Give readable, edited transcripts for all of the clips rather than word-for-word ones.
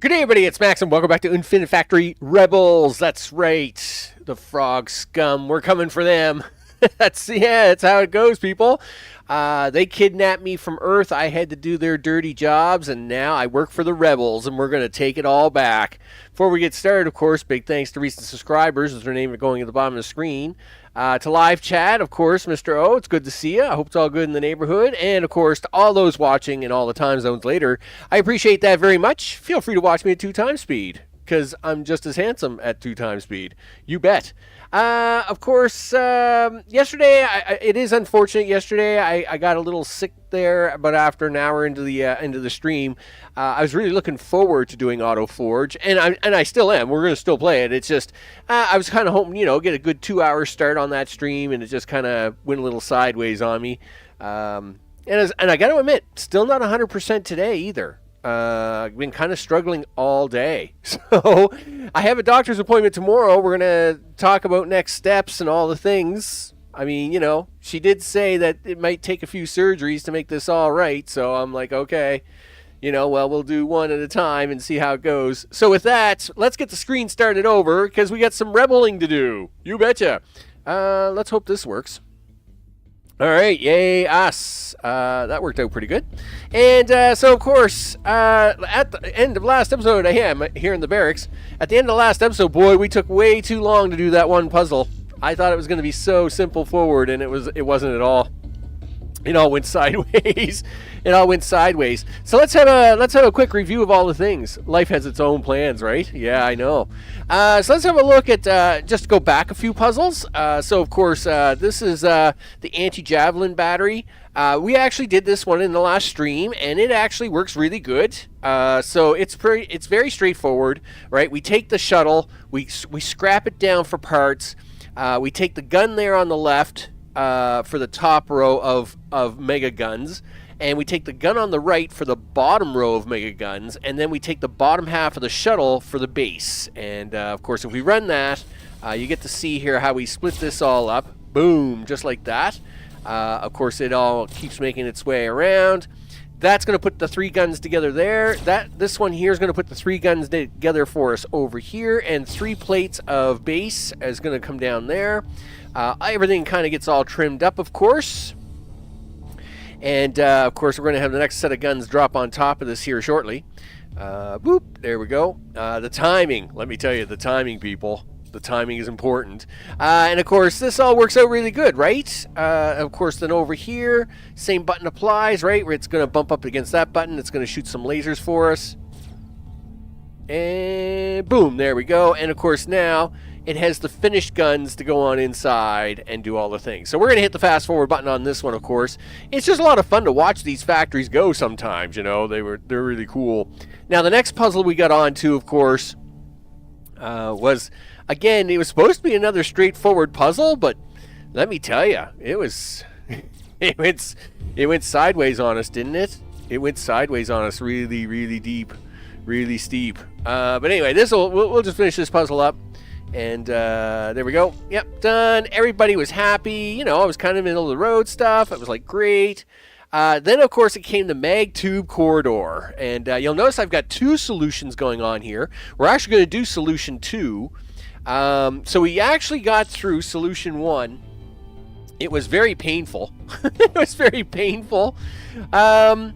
Good day, everybody. It's Max, and welcome back to Infinifactory Rebels. That's right, the frog scum. We're coming for them. That's how it goes, people. They kidnapped me from Earth. I had to do their dirty jobs, and now I work for the Rebels, and we're going to take it all back. Before we get started, of course, big thanks to recent subscribers, as their name is going at the bottom of the screen. To live chat, of course, Mr. O, it's good to see you. I hope it's all good in the neighborhood. And, of course, to all those watching in all the time zones later, I appreciate that very much. Feel free to watch me at 2x speed, because I'm just as handsome at 2x speed. You bet. Of course, yesterday, it is unfortunate. Yesterday, I got a little sick there, but after an hour into the stream, I was really looking forward to doing Auto Forge, and I still am. We're gonna still play it. It's just I was kind of hoping, get a good 2-hour start on that stream, and it just kind of went a little sideways on me. And I got to admit, still not 100% today either. I've been kind of struggling all day. So I have a doctor's appointment tomorrow. We're going to talk about next steps and all the things. I mean, she did say that it might take a few surgeries to make this all right. So I'm like, okay, well, we'll do one at a time and see how it goes. So with that, let's get the screen started over because we got some rebeling to do. You betcha. Let's hope this works. All right, yay us. That worked out pretty good. And so, of course, at the end of last episode, I am here in the barracks. At the end of the last episode, boy, we took way too long to do that one puzzle. I thought it was going to be so simple forward, and it wasn't at all. It all went sideways. So let's have a quick review of all the things. Life has its own plans, right? Yeah, I know. So let's have a look at just go back a few puzzles. So of course, this is the anti-javelin battery. We actually did this one in the last stream, and it actually works really good. So it's very straightforward, right? We take the shuttle, we scrap it down for parts. We take the gun there on the left. For the top row of mega guns, and we take the gun on the right for the bottom row of mega guns, and then we take the bottom half of the shuttle for the base. And of course, if we run that, you get to see here how we split this all up. Boom, just like that. Of course, it all keeps making its way around. That's going to put the 3 guns together there. This one here is going to put the 3 guns together for us over here, and 3 plates of base is going to come down there. Everything kind of gets all trimmed up, of course. And, of course, we're going to have the next set of guns drop on top of this here shortly. Boop, there we go. The timing, let me tell you, the timing, people. The timing is important. And, of course, this all works out really good, right? Of course, then over here, same button applies, right? Where it's going to bump up against that button. It's going to shoot some lasers for us. And boom, there we go. And, of course, now it has the finished guns to go on inside and do all the things. So we're going to hit the fast forward button on this one, of course. It's just a lot of fun to watch these factories go sometimes, they're really cool. Now, the next puzzle we got on to, of course, was, again, it was supposed to be another straightforward puzzle, but let me tell you, it was, it went sideways on us, didn't it? It went sideways on us really, really deep, really steep. But anyway, we'll just finish this puzzle up. And there we go. Yep, done. Everybody was happy. I was kind of middle of the road stuff. It was like great. Then, of course, it came the mag tube corridor. And you'll notice I've got 2 solutions going on here. We're actually going to do solution 2. So we actually got through solution 1. It was very painful. It was very painful. So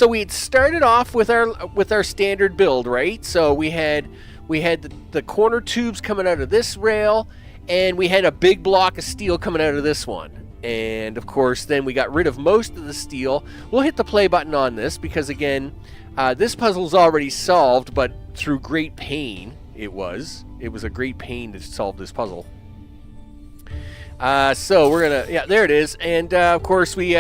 we had started off with our standard build, right? So we had the corner tubes coming out of this rail, and we had a big block of steel coming out of this one. And, of course, then we got rid of most of the steel. We'll hit the play button on this because, again, this puzzle's already solved, but through great pain it was. It was a great pain to solve this puzzle. So we're going to... Yeah, there it is. And, of course, we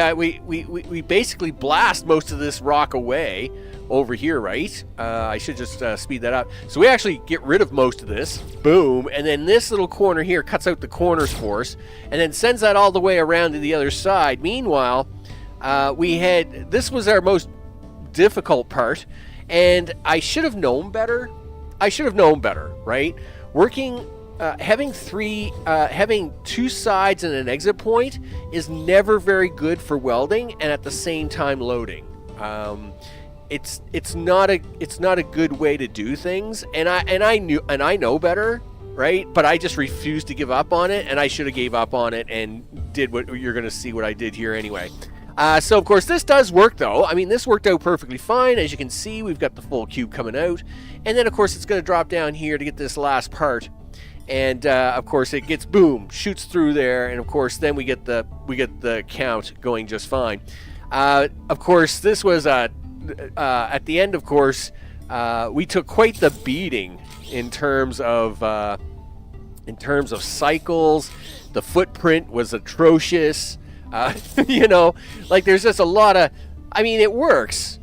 basically blast most of this rock away over here, right? I should just speed that up. So we actually get rid of most of this. Boom. And then this little corner here cuts out the corners for us and then sends that all the way around to the other side. Meanwhile, this was our most difficult part, and I should have known better. Right? Having 2 sides and an exit point is never very good for welding and at the same time loading. it's not a good way to do things, and I know better, right? But I just refused to give up on it, and I should have gave up on it and did what you're going to see what I did here anyway. So of course this does work though. I mean, this worked out perfectly fine. As you can see, we've got the full cube coming out, and then of course it's going to drop down here to get this last part, and of course it gets boom, shoots through there, and of course then we get the count going just fine. Of course this was at the end. Of course we took quite the beating in terms of cycles. The footprint was atrocious. You know, like there's just a lot of, I mean, it works,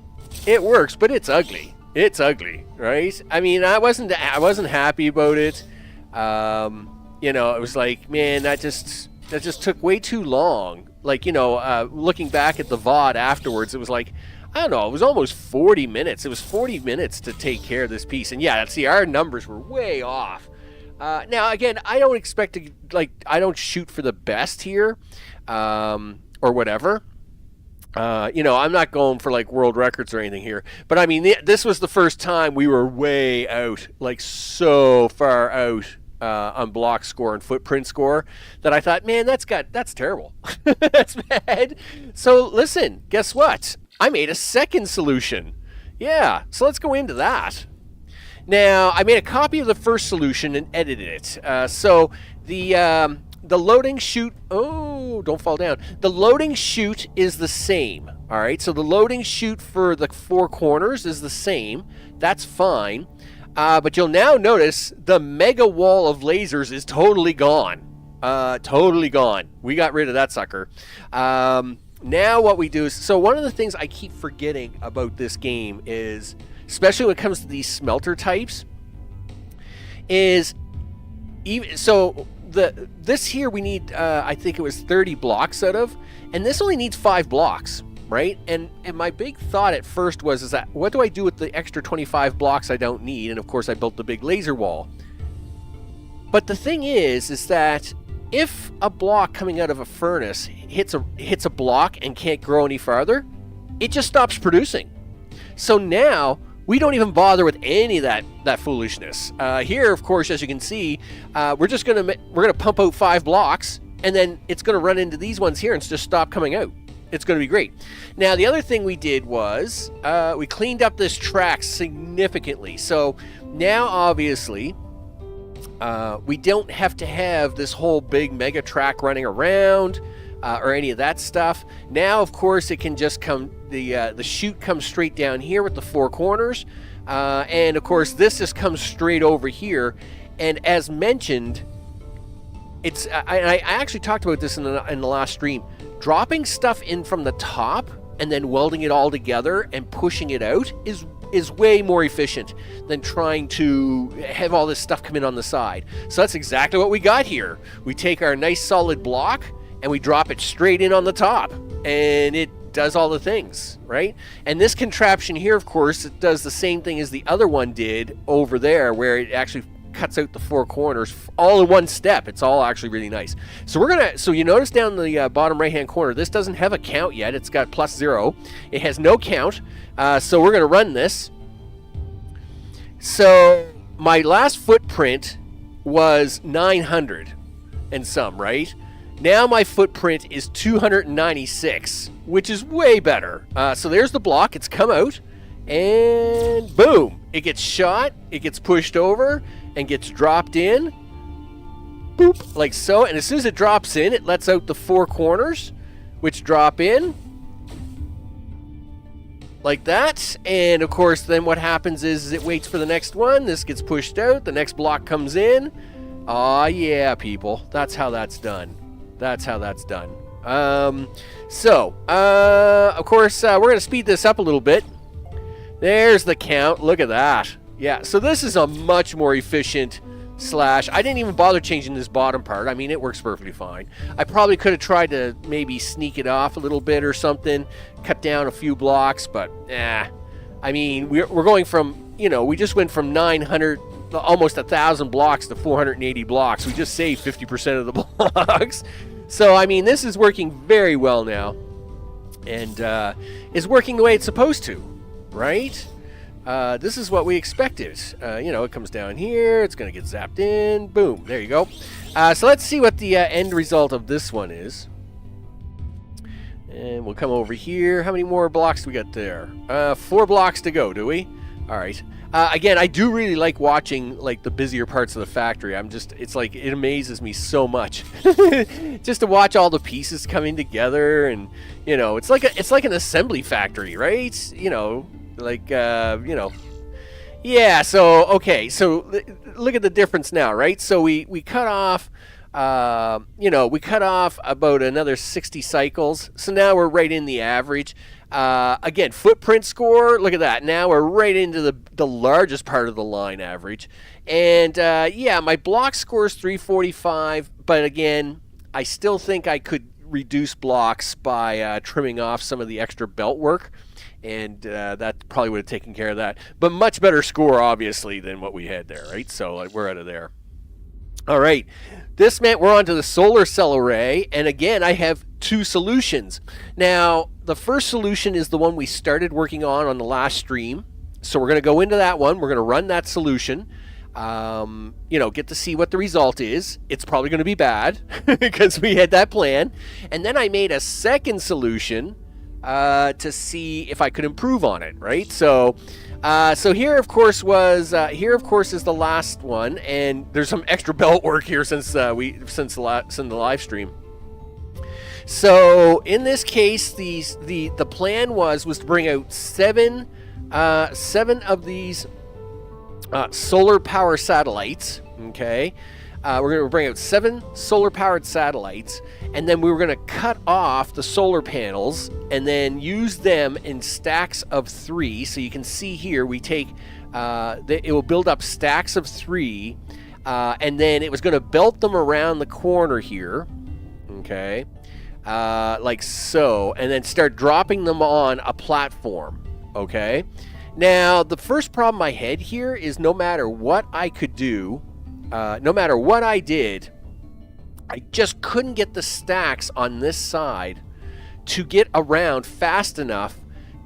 but it's ugly, right? I mean, I wasn't happy about it. You know, it was like, man, that just took way too long. Like, you know, looking back at the VOD afterwards, it was like, I don't know, it was almost 40 minutes. It was 40 minutes to take care of this piece. And yeah, see, our numbers were way off. Now, again, I don't expect to, like, I don't shoot for the best here, or whatever. You know, I'm not going for, like, world records or anything here. But, I mean, this was the first time we were way out, like, so far out on block score and footprint score that I thought, man, that's terrible. That's bad. So, listen, guess what? I made a second solution. Yeah, so let's go into that. Now, I made a copy of the first solution and edited it. So the loading chute, oh, don't fall down. The loading chute is the same, all right? So the loading chute for the four corners is the same. That's fine. But you'll now notice the mega wall of lasers is totally gone. Totally gone. We got rid of that sucker. Now what we do is, so one of the things I keep forgetting about this game is, especially when it comes to these smelter types, is even so this here we need I think it was 30 blocks out of, and this only needs 5 blocks, right? And my big thought at first was is that what do I do with the extra 25 blocks I don't need? And of course I built the big laser wall. But the thing is that if a block coming out of a furnace hits a block and can't grow any farther, it just stops producing. So now we don't even bother with any of that foolishness. Here, of course, as you can see, we're gonna pump out 5 blocks, and then it's gonna run into these ones here and just stop coming out. It's gonna be great. Now, the other thing we did was we cleaned up this track significantly. So now, obviously, we don't have to have this whole big mega track running around or any of that stuff. Now, of course, it can just come, the chute comes straight down here with the 4 corners. And of course, this just comes straight over here. And as mentioned, it's, I actually talked about this in the last stream, dropping stuff in from the top and then welding it all together and pushing it out is way more efficient than trying to have all this stuff come in on the side. So that's exactly what we got here. We take our nice solid block and we drop it straight in on the top, and it does all the things, right? And this contraption here, of course, it does the same thing as the other one did over there, where it actually cuts out the 4 corners all in one step. It's all actually really nice. So so you notice down the bottom right hand corner, this doesn't have a count yet. It's got +0. It has no count. So we're gonna run this. So my last footprint was 900 and some, right? Now my footprint is 296, which is way better. So there's the block. It's come out, and boom, it gets shot, it gets pushed over, and gets dropped in, boop, like so. And as soon as it drops in, it lets out the 4 corners, which drop in like that. And of course, then what happens is it waits for the next one. This gets pushed out, the next block comes in. Aw, yeah, people, that's how that's done. That's how that's done. Of course, we're going to speed this up a little bit. There's the count. Look at that. Yeah, so this is a much more efficient slash. I didn't even bother changing this bottom part. I mean, it works perfectly fine. I probably could have tried to maybe sneak it off a little bit or something, cut down a few blocks, but I mean, we're going from, you know, we just went from 900, almost 1,000 blocks to 480 blocks. We just saved 50% of the blocks. So, I mean, this is working very well now, and is working the way it's supposed to. right? This is what we expected. You know, it comes down here. It's going to get zapped in. Boom. There you go. So let's see what the end result of this one is. And we'll come over here. How many more blocks do we got there? 4 blocks to go, do we? All right. Again, I do really like watching like the busier parts of the factory. It's like it amazes me so much just to watch all the pieces coming together, and you know, it's like an assembly factory, right? You know, like you know, yeah. So okay, so look at the difference now, right? So we cut off. You know, we cut off about another 60 cycles, so now we're right in the average. Again, footprint score, look at that. Now we're right into the largest part of the line average. And yeah, my block score is 345, but again, I still think I could reduce blocks by trimming off some of the extra belt work, and that probably would have taken care of that. But much better score, obviously, than what we had there, right? So like, we're out of there. All right, this meant we're on to the solar cell array, and again, I have 2 solutions. Now, the first solution is the one we started working on the last stream, so we're going to go into that one. We're going to run that solution, you know, get to see what the result is. It's probably going to be bad because we had that plan, and then I made a second solution to see if I could improve on it, right? So here, of course, is the last one, and there's some extra belt work here since the live stream. So in this case, the plan was to bring out seven of these solar power satellites. Okay, we're going to bring out 7 solar powered satellites, and then we were going to cut off the solar panels and then use them in stacks of 3. So you can see here we take it will build up stacks of 3, and then it was going to belt them around the corner here. Okay. Like so, and then start dropping them on a platform. Okay, now the first problem I had here is no matter what I could do, no matter what I did, I just couldn't get the stacks on this side to get around fast enough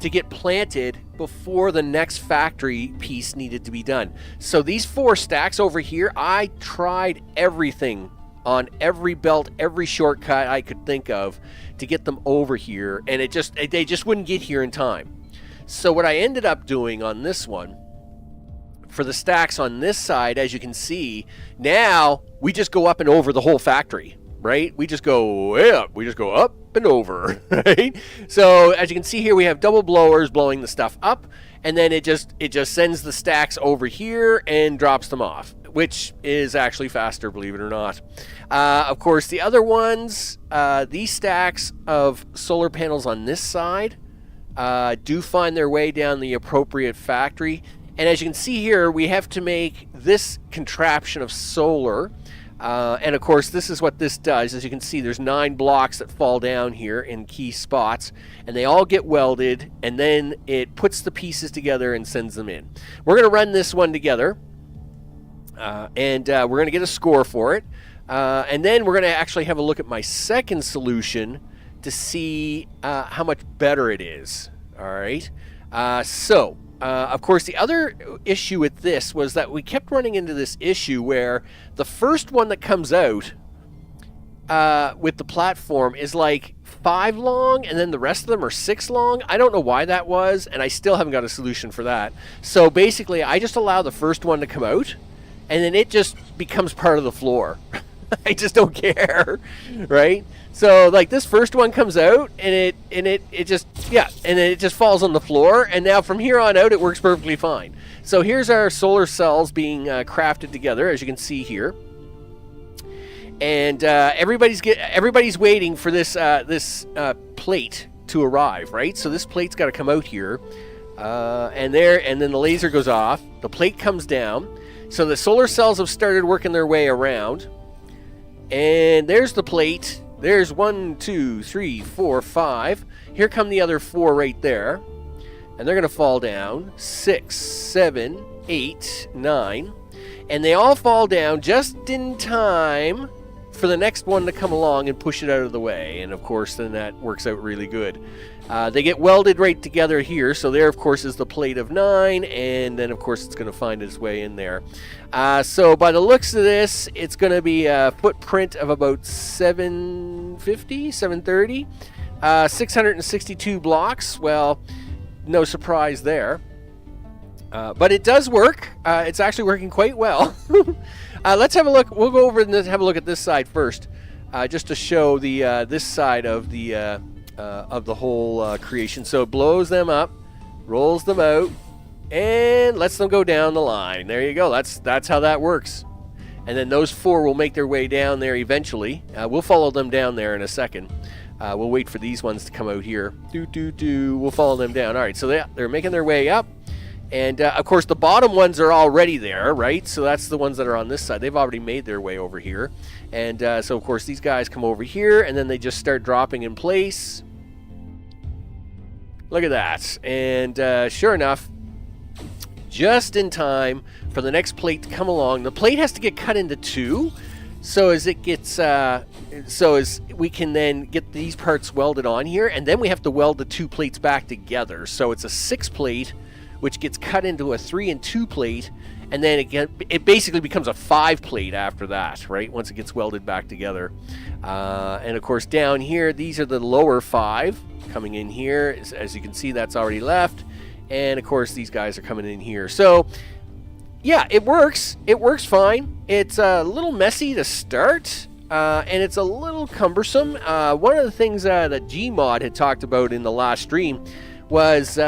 to get planted before the next factory piece needed to be done. So these 4 stacks over here, I tried everything on every belt, every shortcut I could think of to get them over here, and they just wouldn't get here in time. So what I ended up doing on this one, for the stacks on this side, as you can see, now we just go up and over the whole factory, right? We just go up and over, right? So as you can see here, we have double blowers blowing the stuff up, and then it just sends the stacks over here and drops them off, which is actually faster, believe it or not. Of course, the other ones, these stacks of solar panels on this side do find their way down the appropriate factory. And as you can see here, we have to make this contraption of solar. And of course, this is what this does. As you can see, there's 9 blocks that fall down here in key spots, and they all get welded, and then it puts the pieces together and sends them in. We're going to run this one together, and we're going to get a score for it. And then we're going to actually have a look at my second solution to see how much better it is. All right. Of course, the other issue with this was that we kept running into this issue where the first one that comes out with the platform is like 5 long, and then the rest of them are 6 long. I don't know why that was, and I still haven't got a solution for that. So basically, I just allow the first one to come out, and then it just becomes part of the floor. I just don't care, right? So like this first one comes out, and it just falls on the floor, and now from here on out it works perfectly fine. So here's our solar cells being crafted together, as you can see here, and everybody's waiting for this plate to arrive, right? So this plate's got to come out here, and then the laser goes off. The plate comes down, so the solar cells have started working their way around. And there's the plate. There's 1, 2, 3, 4, 5. Here come the other 4 right there. And they're going to fall down. 6, 7, 8, 9. And they all fall down just in time for the next one to come along and push it out of the way. And of course, then that works out really good. They get welded right together here. So there, of course, is the plate of 9, and then, of course, it's going to find its way in there. So by the looks of this, it's going to be a footprint of about 750, 730, 662 blocks. Well, no surprise there. But it does work. It's actually working quite well. Let's have a look. We'll go over and have a look at this side first, just to show the this side of the whole creation. So it blows them up, rolls them out, and lets them go down the line. There you go. That's how that works. And then those 4 will make their way down there eventually. We'll follow them down there in a second. We'll wait for these ones to come out here. We'll follow them down. All right, so they're making their way up. And, of course, the bottom ones are already there, right? So that's the ones that are on this side. They've already made their way over here. And so, of course, these guys come over here, and then they just start dropping in place. Look at that. And sure enough, just in time for the next plate to come along. The plate has to get cut into 2. So as it gets, as we can then get these parts welded on here. And then we have to weld the 2 plates back together. So it's a 6 plate, which gets cut into a 3 and 2 plate, and then it basically becomes a 5 plate after that, right? Once it gets welded back together. And of course down here, these are the lower 5 coming in here. As you can see, that's already left. And of course, these guys are coming in here. So yeah, it works. It works fine. It's a little messy to start, and it's a little cumbersome. One of the things that Gmod had talked about in the last stream was...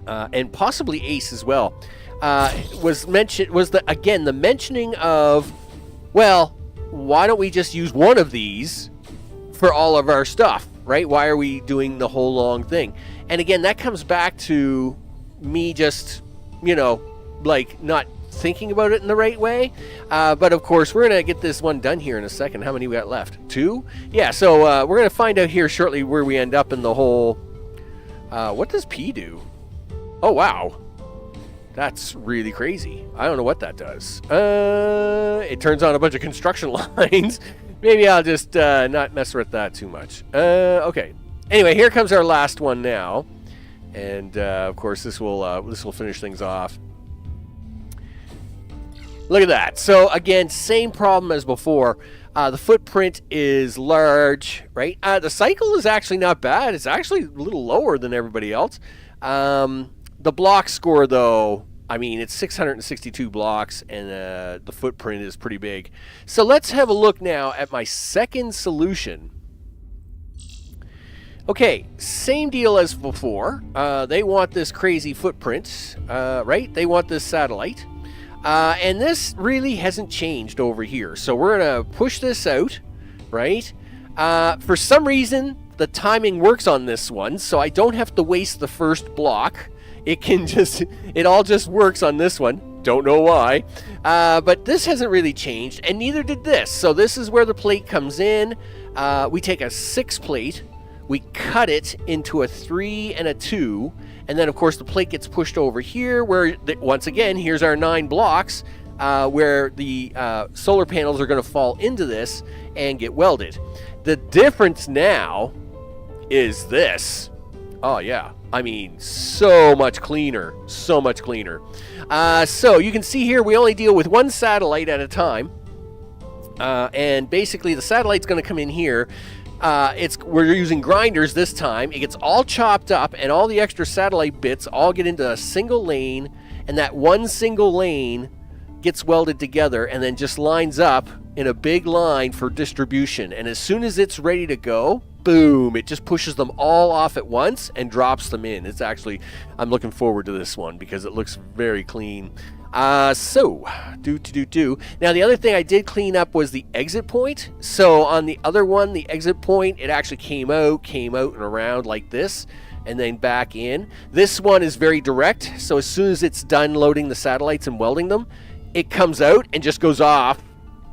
and possibly Ace as well, was the mentioning of, well, why don't we just use one of these for all of our stuff, right? Why are we doing the whole long thing? And again, that comes back to me just, like not thinking about it in the right way. But of course, we're going to get this one done here in a second. How many we got left? 2? Yeah, so we're going to find out here shortly where we end up in the whole... what does P do? Oh, wow. That's really crazy. I don't know what that does. It turns on a bunch of construction lines. Maybe I'll just not mess with that too much. Okay. Anyway, here comes our last one now. And, of course, this will finish things off. Look at that. So, again, same problem as before. The footprint is large, right? The cycle is actually not bad. It's actually a little lower than everybody else. The block score, though, I mean, it's 662 blocks, and the footprint is pretty big. So let's have a look now at my second solution. Okay, same deal as before. They want this crazy footprint, right? They want this satellite. And this really hasn't changed over here. So we're going to push this out, right? For some reason, the timing works on this one, so I don't have to waste the first block. It all just works on this one. Don't know why. But this hasn't really changed, and neither did this. So this is where the plate comes in. We take a 6 plate, we cut it into a 3 and a 2, and then of course the plate gets pushed over here where, once again, here's our 9 blocks where the solar panels are going to fall into this and get welded. The difference now is this. Oh yeah, I mean, so much cleaner, so much cleaner. So you can see here we only deal with one satellite at a time, and basically the satellite's going to come in here. We're using grinders this time. It gets all chopped up, and all the extra satellite bits all get into a single lane, and that one single lane gets welded together and then just lines up in a big line for distribution. And as soon as it's ready to go, boom, it just pushes them all off at once and drops them in. It's actually, I'm looking forward to this one because it looks very clean. Now the other thing I did clean up was the exit point. So on the other one, the exit point, it actually came out and around like this and then back in. This one is very direct, so as soon as it's done loading the satellites and welding them, it comes out and just goes off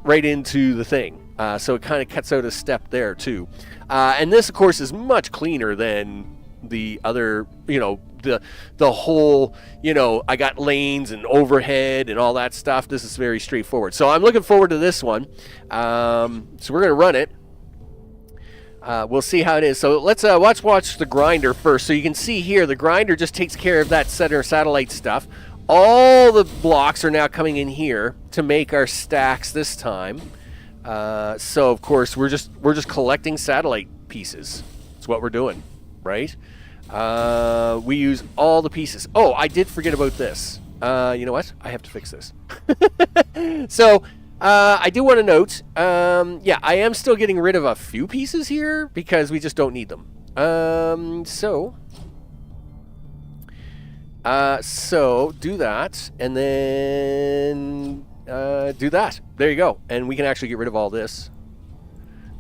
right into the thing. So it kind of cuts out a step there too. And this, of course, is much cleaner than the other, the whole, I got lanes and overhead and all that stuff. This is very straightforward. So I'm looking forward to this one. So we're going to run it. We'll see how it is. So let's watch the grinder first. So you can see here, the grinder just takes care of that center satellite stuff. All the blocks are now coming in here to make our stacks this time. So of course we're just collecting satellite pieces. That's what we're doing, right? We use all the pieces. Oh, I did forget about this. You know what? I have to fix this. So I do want to note, yeah, I am still getting rid of a few pieces here because we just don't need them. So do that, and then do that. There you go. And we can actually get rid of all this.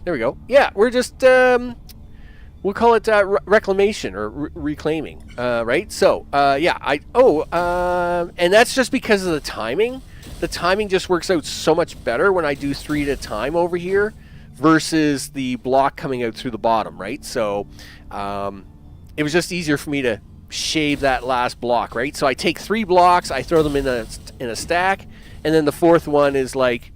There we go. Yeah, we're just, we'll call it reclamation or reclaiming, right? So, yeah, and that's just because of the timing. The timing just works out so much better when I do 3 at a time over here versus the block coming out through the bottom, right? So, it was just easier for me to shave that last block, right? So I take 3 blocks, I throw them in a stack, and then the 4th one is like,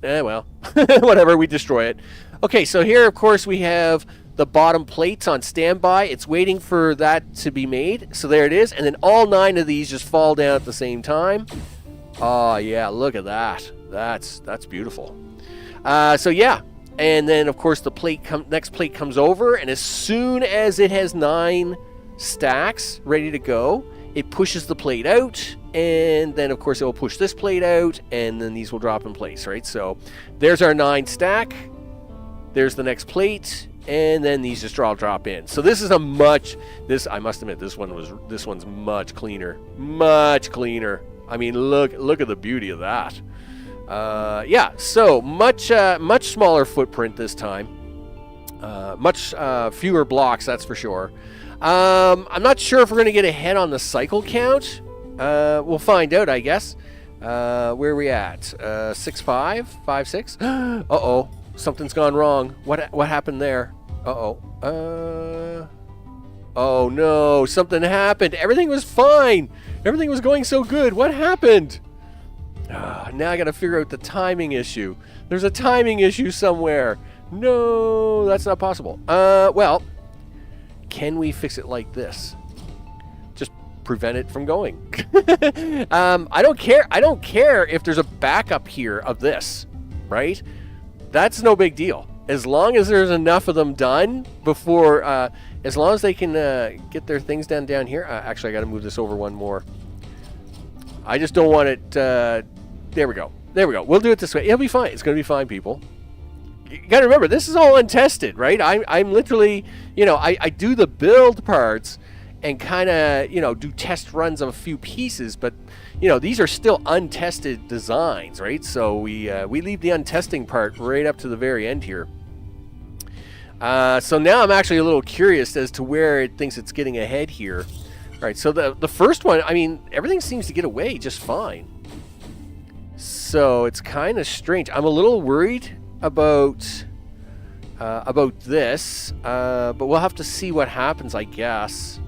well, whatever, we destroy it. Okay, so here, of course, we have the bottom plates on standby. It's waiting for that to be made. So there it is, and then all 9 of these just fall down at the same time. Oh yeah, look at that. That's beautiful. So yeah, and then of course the next plate comes over, and as soon as it has 9 stacks ready to go, it pushes the plate out, and then of course it will push this plate out, and then these will drop in place, right? So there's our 9 stack, there's the next plate, and then these just all drop in. So this is I must admit, this one's much cleaner. I mean, look at the beauty of that. Yeah, so much smaller footprint this time, much fewer blocks, that's for sure. I'm not sure if we're going to get ahead on the cycle count. We'll find out, I guess. Where are we at? 6-5? 5-6? Uh-oh. Something's gone wrong. What happened there? Uh-oh. Oh, no. Something happened. Everything was fine. Everything was going so good. What happened? Now I got to figure out the timing issue. There's a timing issue somewhere. No, that's not possible. Well... Can we fix it like this? Just prevent it from going. I don't care if there's a backup here of this, right? That's no big deal. As long as there's enough of them done before, as long as they can get their things done down here. Actually, I got to move this over one more. I just don't want it. There we go. There we go. We'll do it this way. It'll be fine. It's going to be fine, people. You got to remember, this is all untested, right? I'm literally, I do the build parts and kind of, do test runs of a few pieces, but, these are still untested designs, right? So we leave the untesting part right up to the very end here. So now I'm actually a little curious as to where it thinks it's getting ahead here. All right, so the first one, I mean, everything seems to get away just fine. So it's kind of strange. I'm a little worried about this, but we'll have to see what happens, I guess.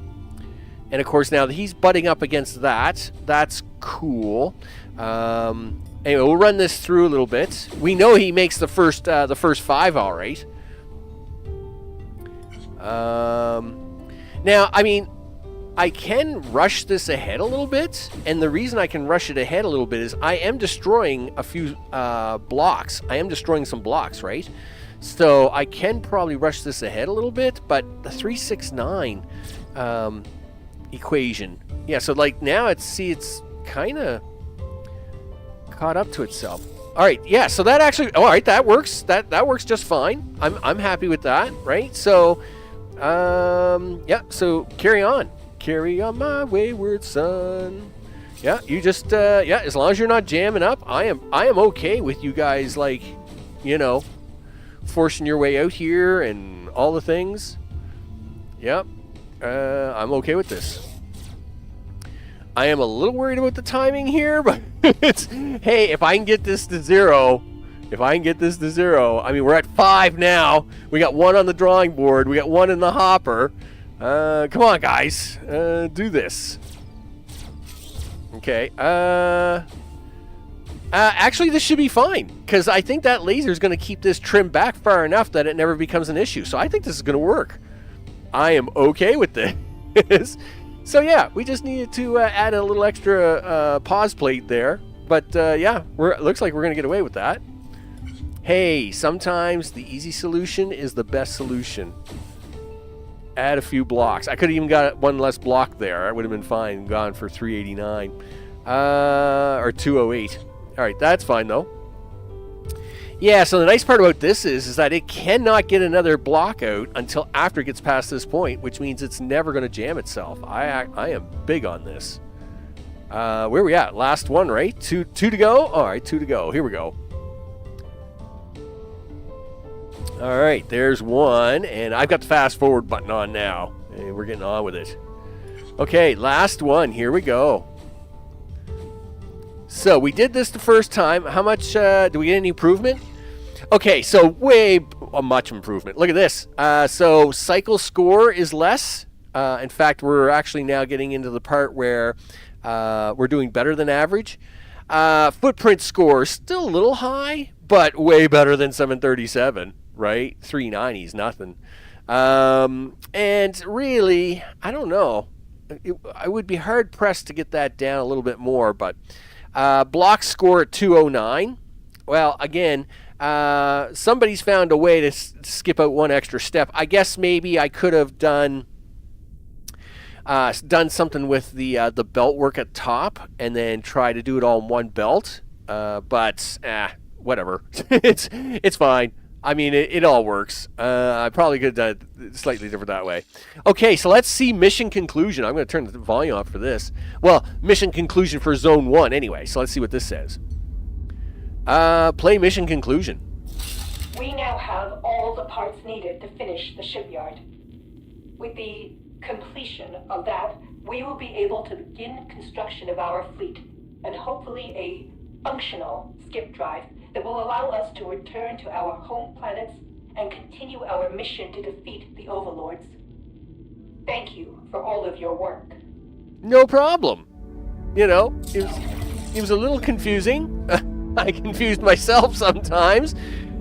And of course, now that he's butting up against that, that's cool. Anyway, we'll run this through a little bit. We know he makes the first 5 all right. Now, I mean, I can rush this ahead a little bit, and the reason I can rush it ahead a little bit is I am destroying a few blocks. I am destroying some blocks, right? So I can probably rush this ahead a little bit, but the 369 equation, yeah. So like now it's kind of caught up to itself. All right, yeah. So that actually, all right, that works. That works just fine. I'm happy with that, right? So, yeah. So carry on. Carry on, my wayward son. Yeah, you just yeah, as long as you're not jamming up, I am okay with you guys, like, forcing your way out here and all the things. Yep. I'm okay with this. I am a little worried about the timing here, but it's, hey, if I can get this to 0, I mean, we're at 5 now. We got 1 on the drawing board. We got 1 in the hopper. Come on, guys. Do this. Okay. Actually, this should be fine, because I think that laser is going to keep this trimmed back far enough that it never becomes an issue. So I think this is going to work. I am okay with this. So yeah, we just needed to add a little extra pause plate there. But yeah, it looks like we're going to get away with that. Hey, sometimes the easy solution is the best solution. Add a few blocks. I could have even got one less block there. I would have been fine. Gone for 389 or 208. All right, that's fine though. Yeah, so the nice part about this is that it cannot get another block out until after it gets past this point, which means it's never going to jam itself. I am big on this. Where are we at? Last one, right? Two to go? All right, 2 to go. Here we go. All right, there's one, and I've got the fast forward button on now, and we're getting on with it. Okay, last one. Here we go. So we did this the first time. How much do we get any improvement? Okay, so much improvement. Look at this. So cycle score is less. In fact, we're actually now getting into the part where we're doing better than average. Footprint score still a little high, but way better than 737, right? 390 is nothing. And really, I don't know. I would be hard pressed to get that down a little bit more, but block score at 209. Well, again, somebody's found a way to skip out one extra step. I guess maybe I could have done something with the belt work at top and then try to do it all in one belt. But whatever. It's fine. I mean, it all works. I probably could have done it slightly different that way. Okay, so let's see mission conclusion. I'm going to turn the volume up for this. Well, mission conclusion for Zone 1 anyway. So let's see what this says. Play mission conclusion. We now have all the parts needed to finish the shipyard. With the completion of that, we will be able to begin construction of our fleet, and hopefully a functional skip drive that will allow us to return to our home planets and continue our mission to defeat the overlords. Thank you for all of your work. No problem. You know, it was a little confusing. I confused myself sometimes.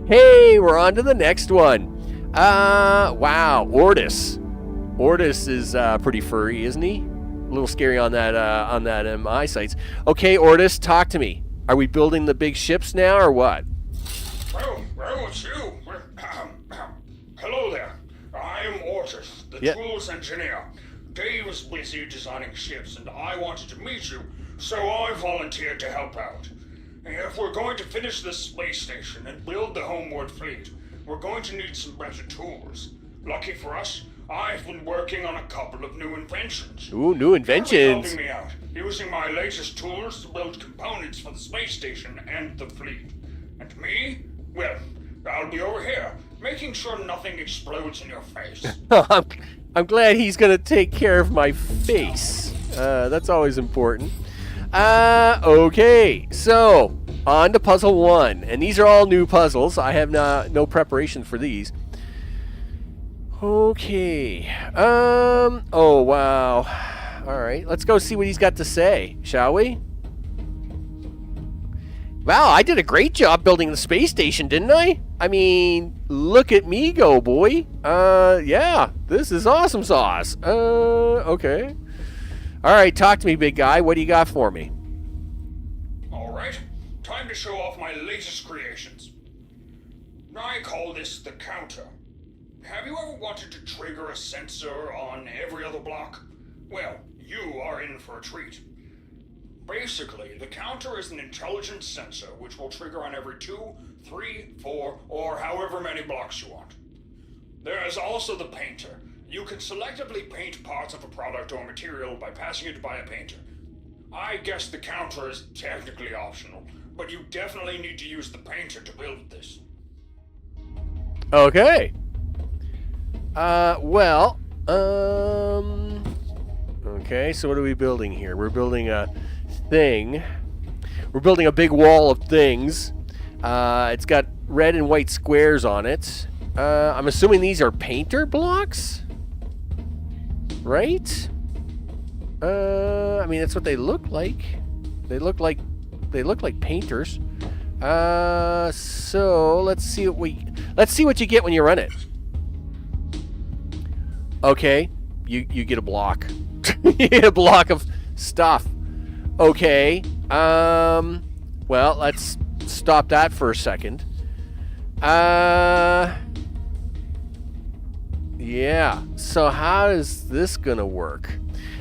Hey, we're on to the next one. Wow, Ortis. Ortis is pretty furry, isn't he? A little scary on that eyesight. Okay, Ortis, talk to me. Are we building the big ships now, or what? Well, it's you. Hello there. I am Ortis, the tools engineer. Dave was busy designing ships, and I wanted to meet you, so I volunteered to help out. If we're going to finish this space station and build the homeward fleet, we're going to need some better tools. Lucky for us, I've been working on a couple of new inventions. Ooh, new inventions. Helping me out, using my latest tools to build components for the space station and the fleet. And me? Well, I'll be over here, making sure nothing explodes in your face. I'm glad he's going to take care of my face. That's always important. Okay, so on to puzzle 1. And these are all new puzzles. I have no preparation for these. Okay. Oh, wow. All right, let's go see what he's got to say, shall we? Wow, I did a great job building the space station, didn't I? I mean, look at me go, boy. Yeah, this is awesome sauce. Okay. All right, talk to me, big guy. What do you got for me? All right, time to show off my latest creations. I call this the counter. Have you ever wanted to trigger a sensor on every other block? Well, you are in for a treat. Basically, the counter is an intelligent sensor which will trigger on every 2, 3, 4, or however many blocks you want. There is also the painter. You can selectively paint parts of a product or material by passing it by a painter. I guess the counter is technically optional, but you definitely need to use the painter to build this. Okay. Okay, so what are we building here? We're building a thing. We're building a big wall of things. It's got red and white squares on it. I'm assuming these are painter blocks? Right? I mean, that's what they look like. They look like look like painters. So let's see what you get when you run it. Okay, you get a block. You get a block of stuff. Okay. Well, let's stop that for a second. Yeah. So how is this gonna work?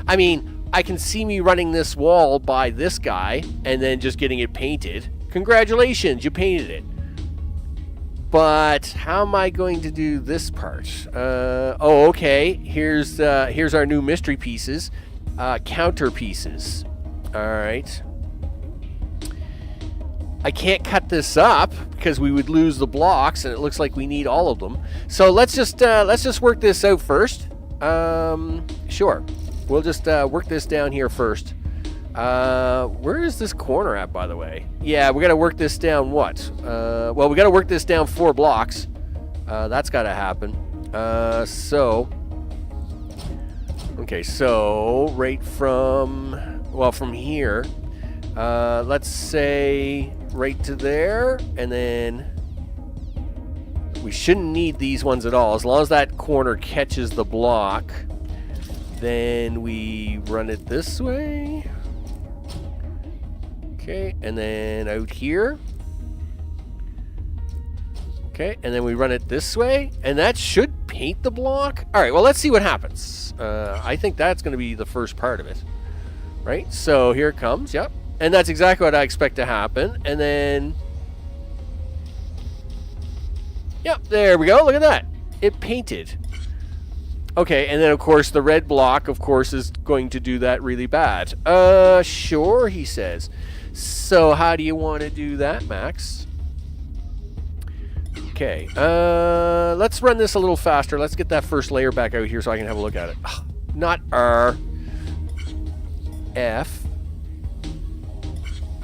I mean, I can see me running this wall by this guy and then just getting it painted. Congratulations, you painted it. But how am I going to do this part? Oh, okay. Here's our new mystery pieces, counter pieces. All right. I can't cut this up because we would lose the blocks, and it looks like we need all of them. So let's just work this out first. Sure. We'll just work this down here first. Where is this corner at, by the way? Yeah, we got to work this down what? Well, we got to work this down 4 blocks. That's got to happen. Okay, so right from here, let's say right to there, and then we shouldn't need these ones at all. As long as that corner catches the block, then we run it this way. Okay, and then out here. Okay, and then we run it this way, and that should paint the block. All right, well, let's see what happens. I think that's going to be the first part of it. Right, so here it comes, yep. And that's exactly what I expect to happen. And then, yep, there we go. Look at that. It painted. Okay, and then, of course, the red block, of course, is going to do that really bad. Sure, he says. So how do you want to do that, Max? Okay, let's run this a little faster. Let's get that first layer back out here so I can have a look at it. Ugh, not R. F.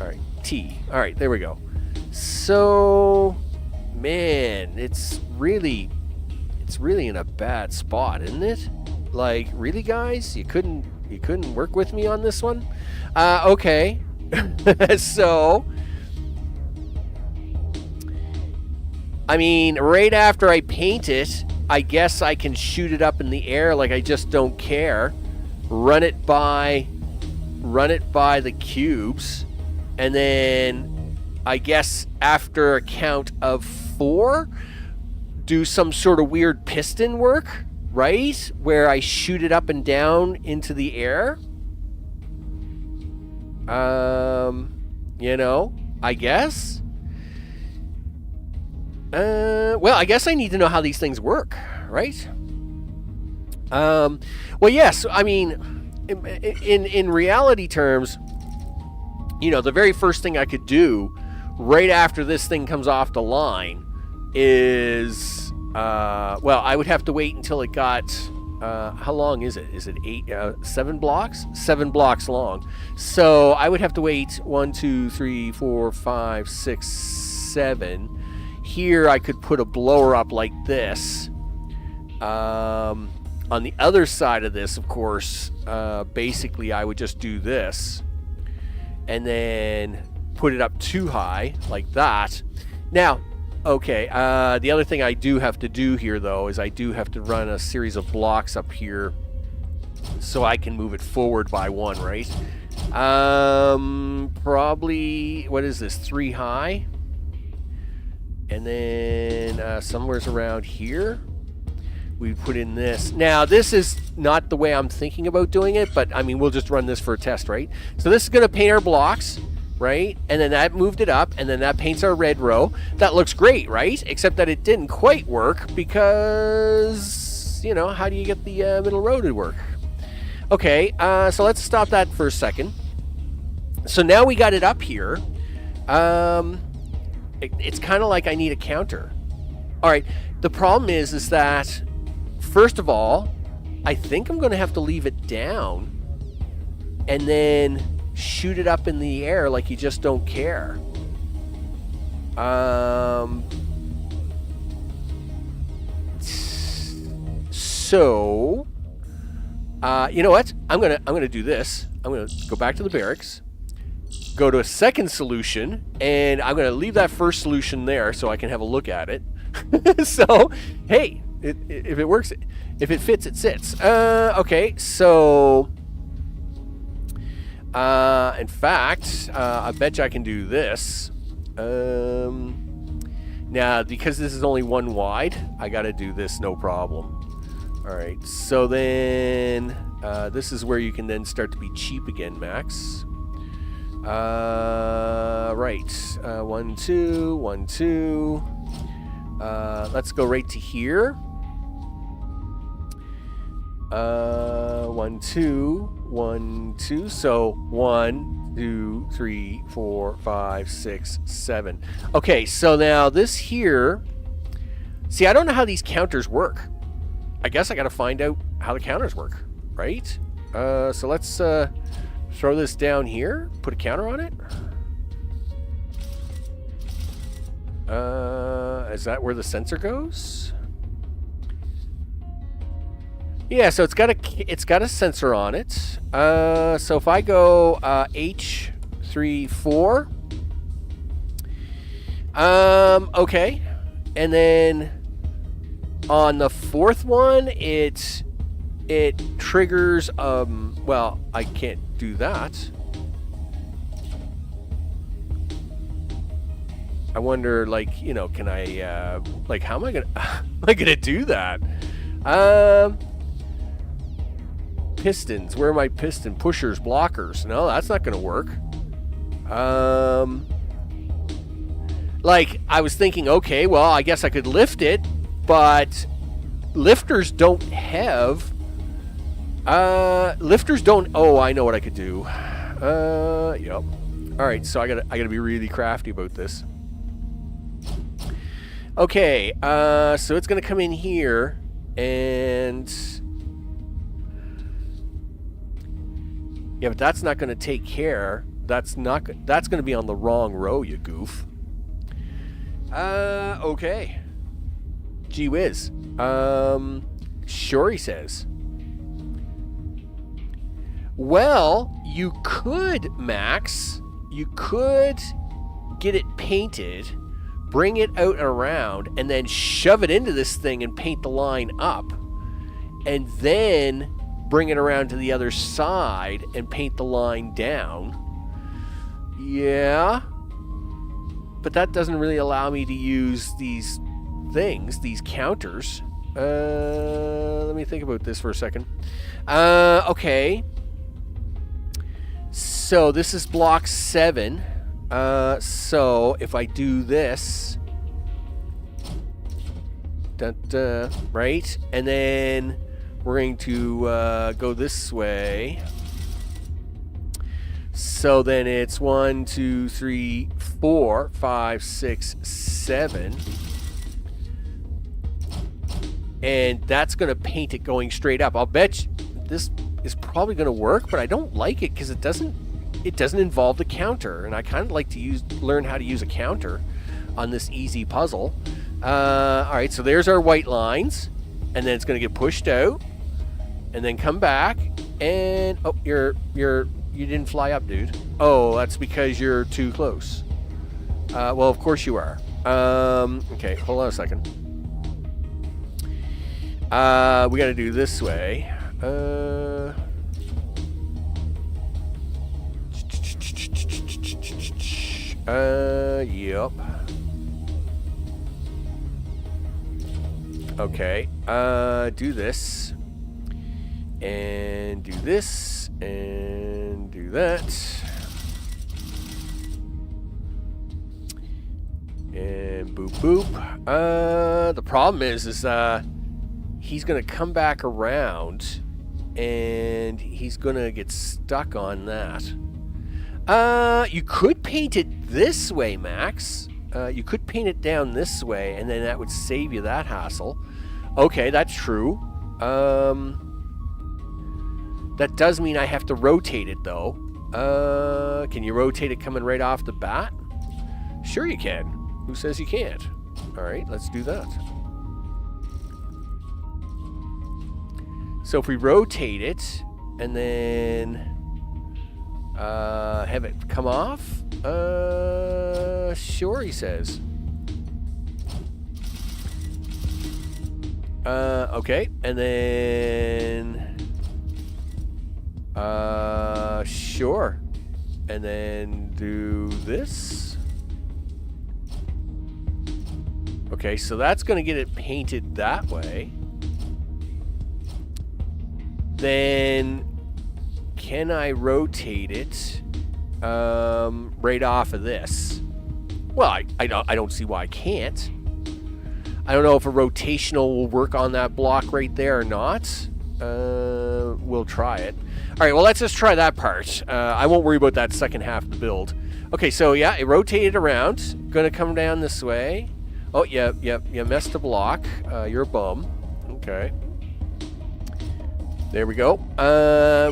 All right, T. All right, there we go. So, man, it's really in a bad spot, isn't it? Like, really, guys? You couldn't work with me on this one? Okay. So, I mean, right after I paint it, I guess I can shoot it up in the air like I just don't care. Run it by the cubes, and then I guess after a count of 4, do some sort of weird piston work, right? Where I shoot it up and down into the air. You know, I guess. Well, I guess I need to know how these things work, right? Well, yes, I mean, in reality terms, you know, the very first thing I could do right after this thing comes off the line is, well, I would have to wait until it got, how long is it? Is it 7 blocks? 7 blocks long. So I would have to wait 1, 2, 3, 4, 5, 6, 7. Here I could put a blower up like this. On the other side of this, of course, basically I would just do this and then put it up too high like that. Now, okay, the other thing I do have to do here, though, is I do have to run a series of blocks up here so I can move it forward by 1, right? Probably, what is this, 3 high? And then somewhere's around here, we put in this. Now, this is not the way I'm thinking about doing it, but, I mean, we'll just run this for a test, right? So this is going to paint our blocks, right? And then that moved it up, and then that paints our red row. That looks great, right? Except that it didn't quite work because, you know, how do you get the middle row to work? Okay, so let's stop that for a second. So now we got it up here. It's kind of like I need a counter. All right, the problem is that, first of all, I think I'm going to have to leave it down and then shoot it up in the air like you just don't care. So, you know what? I'm gonna do this. I'm gonna go back to the barracks, go to a second solution, and I'm going to leave that first solution there so I can have a look at it. So, hey, if it works, if it fits, it sits. Okay, so in fact, I bet you I can do this. Now, because this is only one wide, I got to do this no problem. All right, so then this is where you can then start to be cheap again, Max. Right, 1, 2, 1, 2. Let's go right to here. 1, 2, 1, 2. So 1, 2, 3, 4, 5, 6, 7. Okay, so now this here. See, I don't know how these counters work. I guess I got to find out how the counters work, right? So let's throw this down here. Put a counter on it. Is that where the sensor goes? Yeah, so it's got a sensor on it. So if I go H34, okay, and then on the fourth one, it triggers. Well, I can't do that. I wonder, like, you know, can I, like, how am I gonna do that? Pistons. Where are my piston pushers, blockers? No, that's not gonna work. Like, I was thinking, okay, well, I guess I could lift it, but lifters don't have. Lifters don't. Oh, I know what I could do. Yep. All right, so I gotta be really crafty about this. Okay, so it's gonna come in here, and yeah, but that's not gonna take care. That's gonna be on the wrong row, you goof. Okay. Gee whiz. Sure, he says. Well, you could, Max. You could get it painted, bring it out and around, and then shove it into this thing and paint the line up. And then bring it around to the other side and paint the line down. Yeah. But that doesn't really allow me to use these things, these counters. Let me think about this for a second. Okay. So this is block 7. So if I do this, right, and then we're going to go this way. So then it's 1, 2, 3, 4, 5, 6, 7. And that's going to paint it going straight up. I'll bet you this is probably going to work, but I don't like it because it doesn't involve the counter, and I kind of like to learn how to use a counter on this easy puzzle. All right, so there's our white lines, and then it's going to get pushed out, and then come back, and oh, you didn't fly up, dude. Oh, that's because you're too close. Well, of course you are. Okay, hold on a second. We got to do this way. Yep. Okay. Do this. And do this. And do that. And boop boop. The problem is he's gonna come back around and he's gonna get stuck on that. You could paint it this way, Max. You could paint it down this way, and then that would save you that hassle. Okay, that's true. That does mean I have to rotate it, though. Can you rotate it coming right off the bat? Sure you can. Who says you can't? All right, let's do that. So if we rotate it, and then have it come off? Sure, he says. Okay, and then... sure. And then do this. Okay, so that's going to get it painted that way. Then can I rotate it right off of this? Well, I don't see why I can't. I don't know if a rotational will work on that block right there or not. We'll try it. All right, well, let's just try that part. I won't worry about that second half of the build. Okay, so yeah, it rotated around. Gonna come down this way. Oh, yeah, you messed the block. You're a bum. Okay. There we go.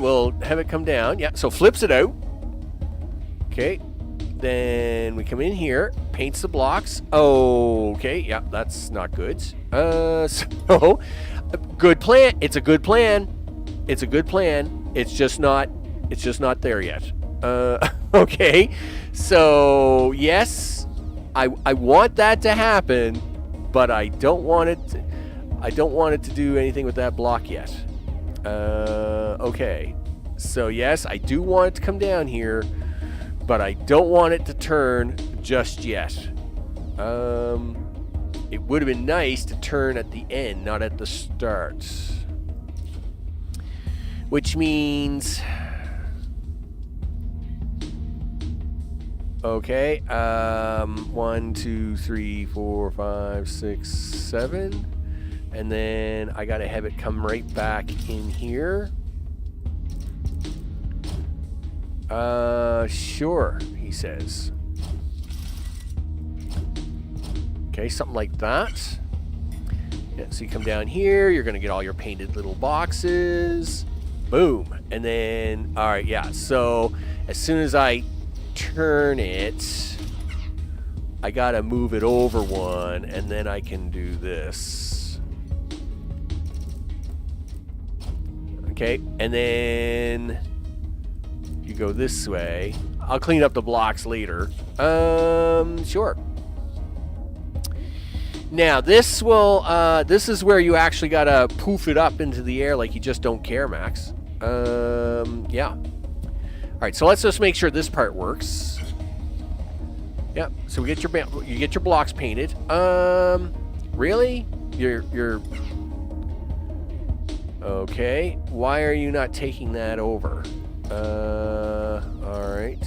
We'll have it come down. Yeah, so flips it out. Okay. Then we come in here, paints the blocks. Okay, yeah, that's not good. So, good plan. It's a good plan. It's a good plan. It's just not there yet. Okay. So, yes, I want that to happen, but I don't want it to do anything with that block yet. Okay. So, yes, I do want it to come down here, but I don't want it to turn just yet. It would have been nice to turn at the end, not at the start. Which means... Okay, 1, 2, 3, 4, 5, 6, 7. And then I gotta have it come right back in here. Sure, he says. Okay, something like that. Yeah, so you come down here, you're gonna get all your painted little boxes. Boom. And then, all right, yeah, so as soon as I turn it, I gotta move it over one, and then I can do this. Okay, and then you go this way. I'll clean up the blocks later. Sure. Now this will, this is where you actually gotta poof it up into the air like you just don't care, Max. Yeah. All right, so let's just make sure this part works. Yeah, so you get your blocks painted. Really? You're okay. Why are you not taking that over? All right.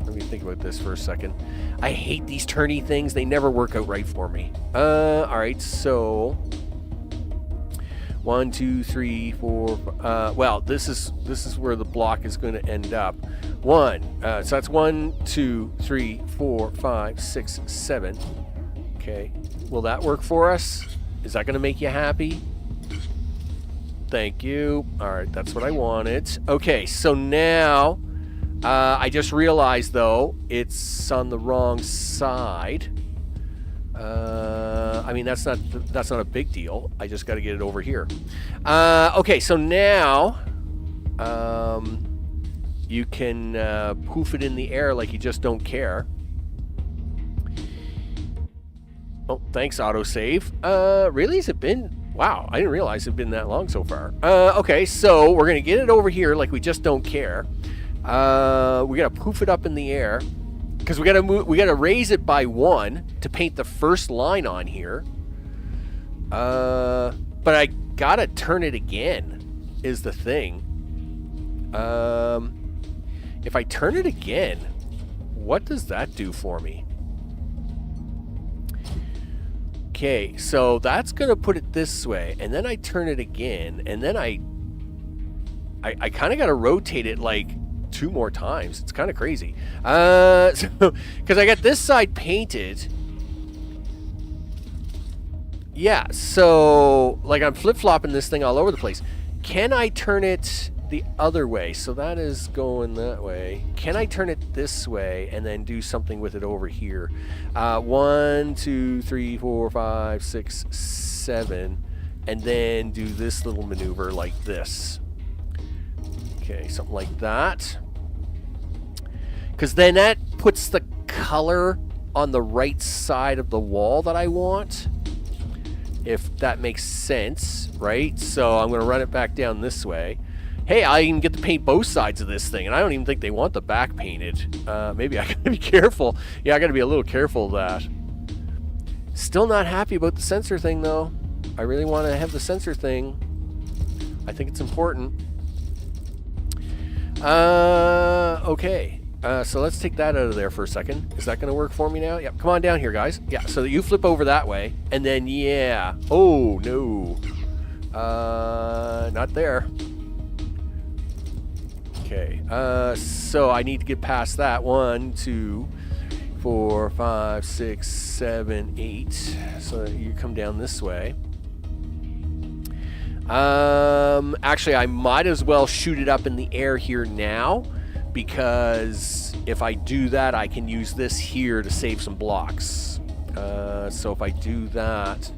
Let me think about this for a second. I hate these turny things. They never work out right for me. All right, so 1, 2, 3, 4. Well, this is where the block is going to end up. 1. So that's 1, 2, 3, 4, 5, 6, 7. Okay. Will that work for us? Is that going to make you happy? Thank you. All right, that's what I wanted. Okay, so now I just realized though it's on the wrong side. I mean that's not a big deal. I just got to get it over here. Okay, so now you can poof it in the air like you just don't care. Oh, thanks, autosave. Really? Has it been? Wow, I didn't realize it'd been that long so far. Okay, so we're gonna get it over here like we just don't care. We gotta poof it up in the air because we gotta raise it by 1 to paint the first line on here. But I gotta turn it again is the thing. If I turn it again, what does that do for me? Okay, so that's gonna put it this way, and then I turn it again, and then I kind of gotta rotate it like 2 more times. It's kind of crazy. Because I got this side painted. Yeah, so like I'm flip-flopping this thing all over the place. Can I turn it the other way? So that is going that way. Can I turn it this way and then do something with it over here? 1, 2, 3, 4, 5, 6, 7, and then do this little maneuver like this. Okay, something like that. Because then that puts the color on the right side of the wall that I want, if that makes sense, right? So I'm going to run it back down this way. Hey, I even get to paint both sides of this thing, and I don't even think they want the back painted. Maybe I gotta be careful. Yeah, I gotta be a little careful of that. Still not happy about the sensor thing, though. I really want to have the sensor thing. I think it's important. Okay. So let's take that out of there for a second. Is that going to work for me now? Yep. Come on down here, guys. Yeah, so that you flip over that way. And then, yeah. Oh, no. Not there. Okay. So I need to get past that. 1, 2, 4, 5, 6, 7, 8. So you come down this way. Actually, I might as well shoot it up in the air here now, because if I do that, I can use this here to save some blocks. So if I do that,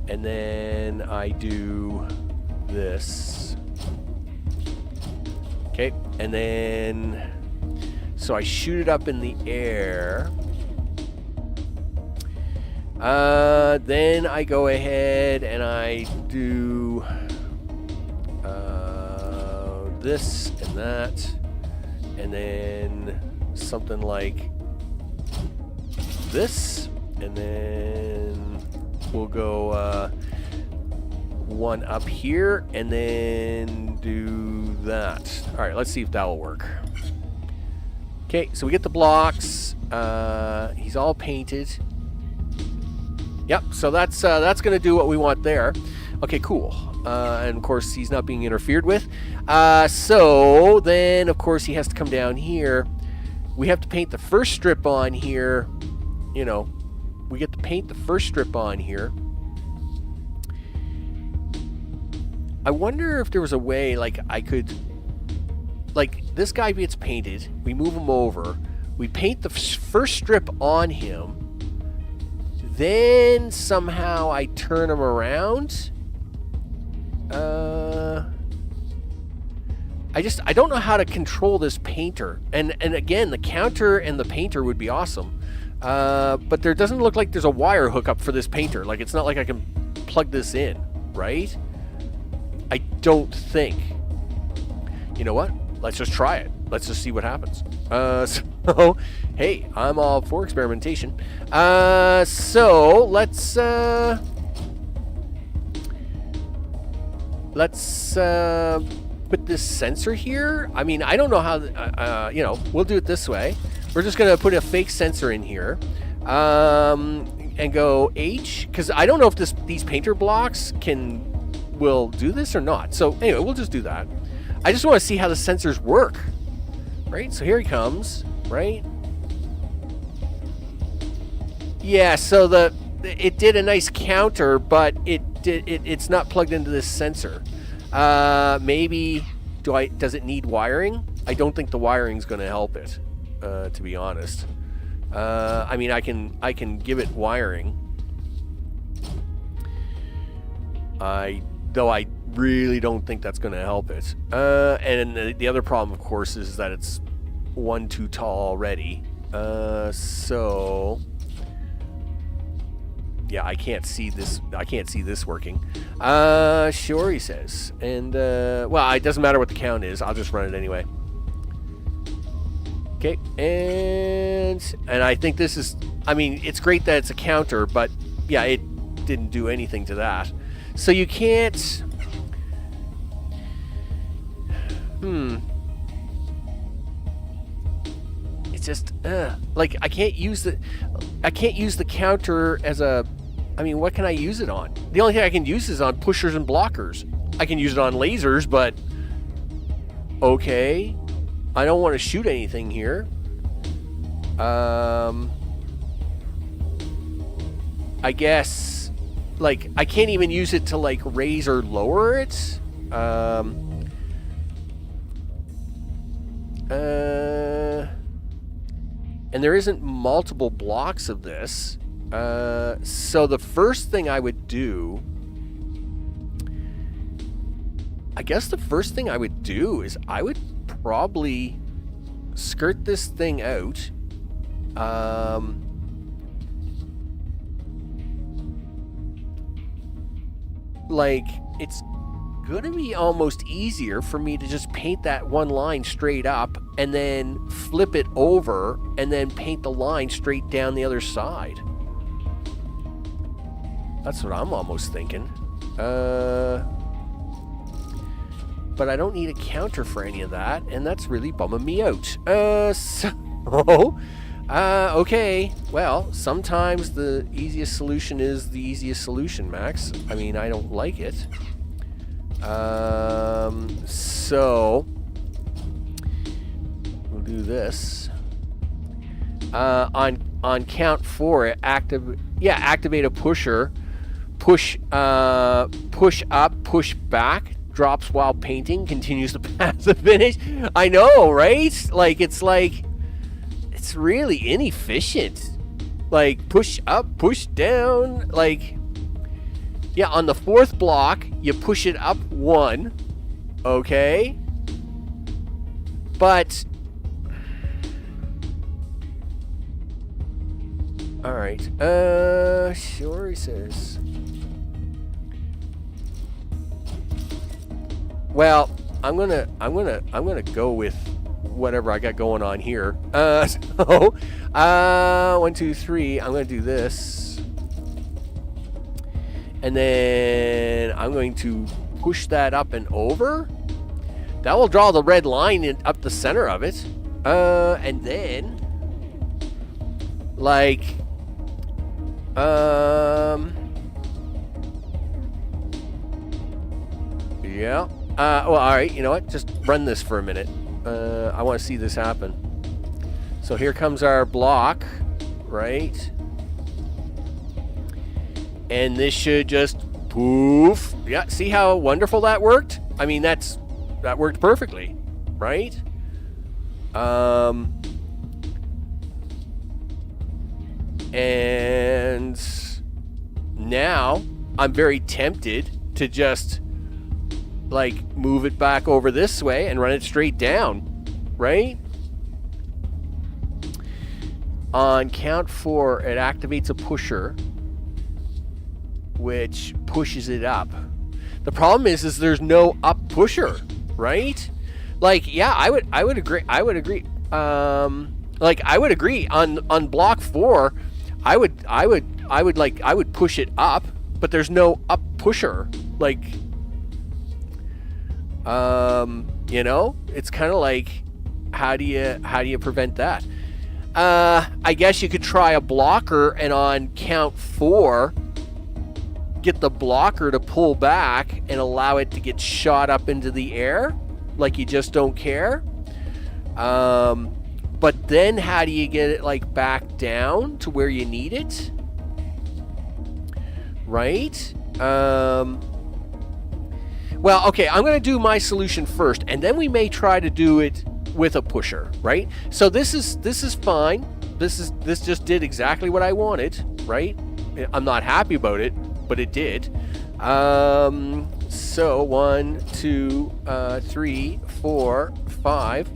and then I do this, okay, and then, so I shoot it up in the air. Then I go ahead and I do this and that, and then something like this, and then we'll go one up here, and then do that. All right, let's see if that will work. Okay, so we get the blocks. He's all painted. Yep, so that's going to do what we want there. Okay, cool. And of course, he's not being interfered with. So then, of course, he has to come down here. We have to paint the first strip on here. You know, we get to paint the first strip on here. I wonder if there was a way, like, I could... Like, this guy gets painted. We move him over. We paint the first strip on him. Then somehow I turn him around. I don't know how to control this painter. And again, the counter and the painter would be awesome. But there doesn't look like there's a wire hookup for this painter. Like, it's not like I can plug this in, right? I don't think. You know what? Let's just try it. Let's just see what happens. So, hey, I'm all for experimentation. So let's put this sensor here. I mean, I don't know how. You know, we'll do it this way. We're just gonna put a fake sensor in here, and go H, because I don't know if these painter blocks will do this or not. So anyway, we'll just do that. I just want to see how the sensors work. Right, so here he comes, right? Yeah, so it did a nice counter, but it's not plugged into this sensor. Maybe does it need wiring? I don't think the wiring's going to help it, to be honest. I mean, I can give it wiring. Though I really don't think that's going to help it. And the other problem, of course, is that it's one too tall already. So yeah, I can't see this. I can't see this working. Sure, he says. And well, it doesn't matter what the count is. I'll just run it anyway. Okay, and I think this is. I mean, it's great that it's a counter, but yeah, it didn't do anything to that. So you can't. It's just like I can't use the counter as a. I mean, what can I use it on? The only thing I can use is on pushers and blockers. I can use it on lasers, but okay, I don't want to shoot anything here. I guess like I can't even use it to like raise or lower it. And there isn't multiple blocks of this. So the first thing I would do, I guess the first thing I would do is I would probably skirt this thing out. Like, it's gonna be almost easier for me to just paint that one line straight up and then flip it over and then paint the line straight down the other side. That's what I'm almost thinking. But I don't need a counter for any of that, and that's really bumming me out. Okay. Well, sometimes the easiest solution is the easiest solution, Max. I mean, I don't like it. So we'll do this. On count 4, activate a pusher. Push up, push back, drops while painting, continues to pass the finish. I know, right? It's really inefficient. Like, push up, push down. Like, yeah, on the 4th block, you push it up 1. Okay? But alright. Sure, he says. Well, I'm gonna go with whatever I got going on here. 1, 2, 3. I'm gonna do this, and then I'm going to push that up and over. That will draw the red line up the center of it, and then like yeah. Well, alright, you know what? Just run this for a minute. I want to see this happen. So here comes our block, right? And this should just poof. Yeah, see how wonderful that worked? I mean, that worked perfectly, right? And now I'm very tempted to just like move it back over this way and run it straight down, right? On count 4, it activates a pusher, which pushes it up. The problem is there's no up pusher, right? Like, yeah, I would agree. Like, I would agree on block 4. I would push it up, but there's no up pusher. Like, you know, it's kind of like, how do you prevent that? I guess you could try a blocker, and on count 4, get the blocker to pull back and allow it to get shot up into the air, like you just don't care. But then how do you get it like back down to where you need it? Right? Well, okay, I'm going to do my solution first, and then we may try to do it with a pusher, right? So this is fine. This just did exactly what I wanted, right? I'm not happy about it, but it did. So 1, 2, 3, 4, 5.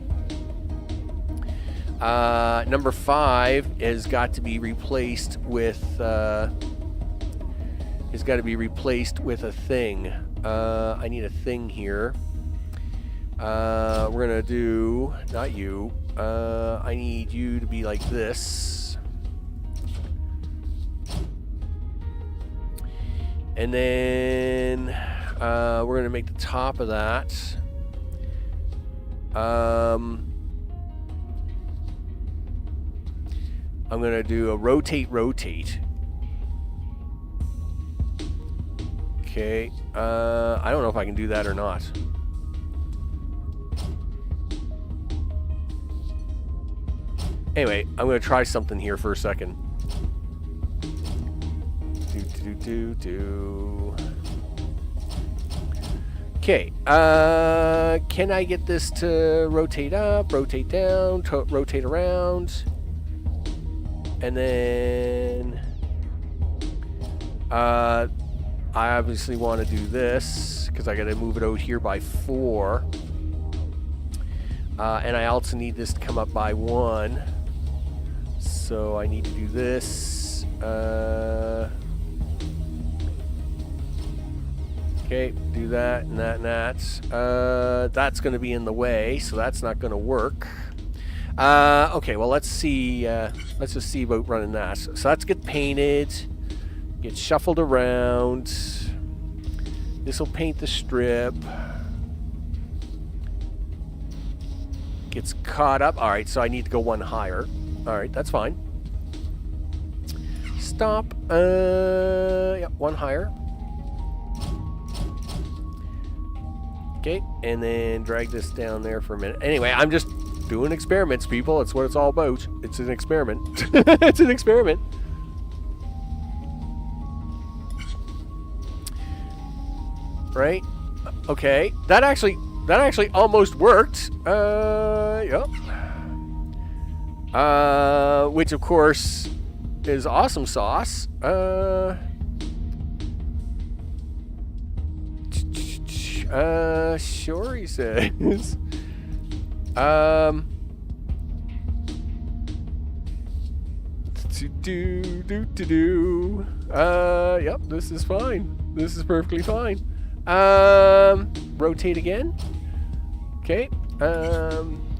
Number 5 has got to be replaced with a thing. I need a thing here. We're gonna do, not you. I need you to be like this. And then we're gonna make the top of that. I'm gonna do a rotate. Okay. I don't know if I can do that or not. Anyway, I'm going to try something here for a second. Okay. Can I get this to rotate up, rotate down, rotate around? And then I obviously want to do this because I got to move it out here by 4. And I also need this to come up by 1. So I need to do this. Okay, do that and that and that. That's going to be in the way, so that's not going to work. Okay, well, let's see. Let's just see about running that. So let's get painted, get shuffled around. This will paint the strip. Gets caught up. All right, so I need to go 1 higher. All right, that's fine. Stop. Yeah, 1 higher. Okay, and then drag this down there for a minute. Anyway, I'm just doing experiments, people. It's what it's all about. It's an experiment. It's an experiment. Right? Okay. That actually almost worked. Yep. Which of course is awesome sauce. Sure, he says. Yep, this is fine. This is perfectly fine. Rotate again. Okay.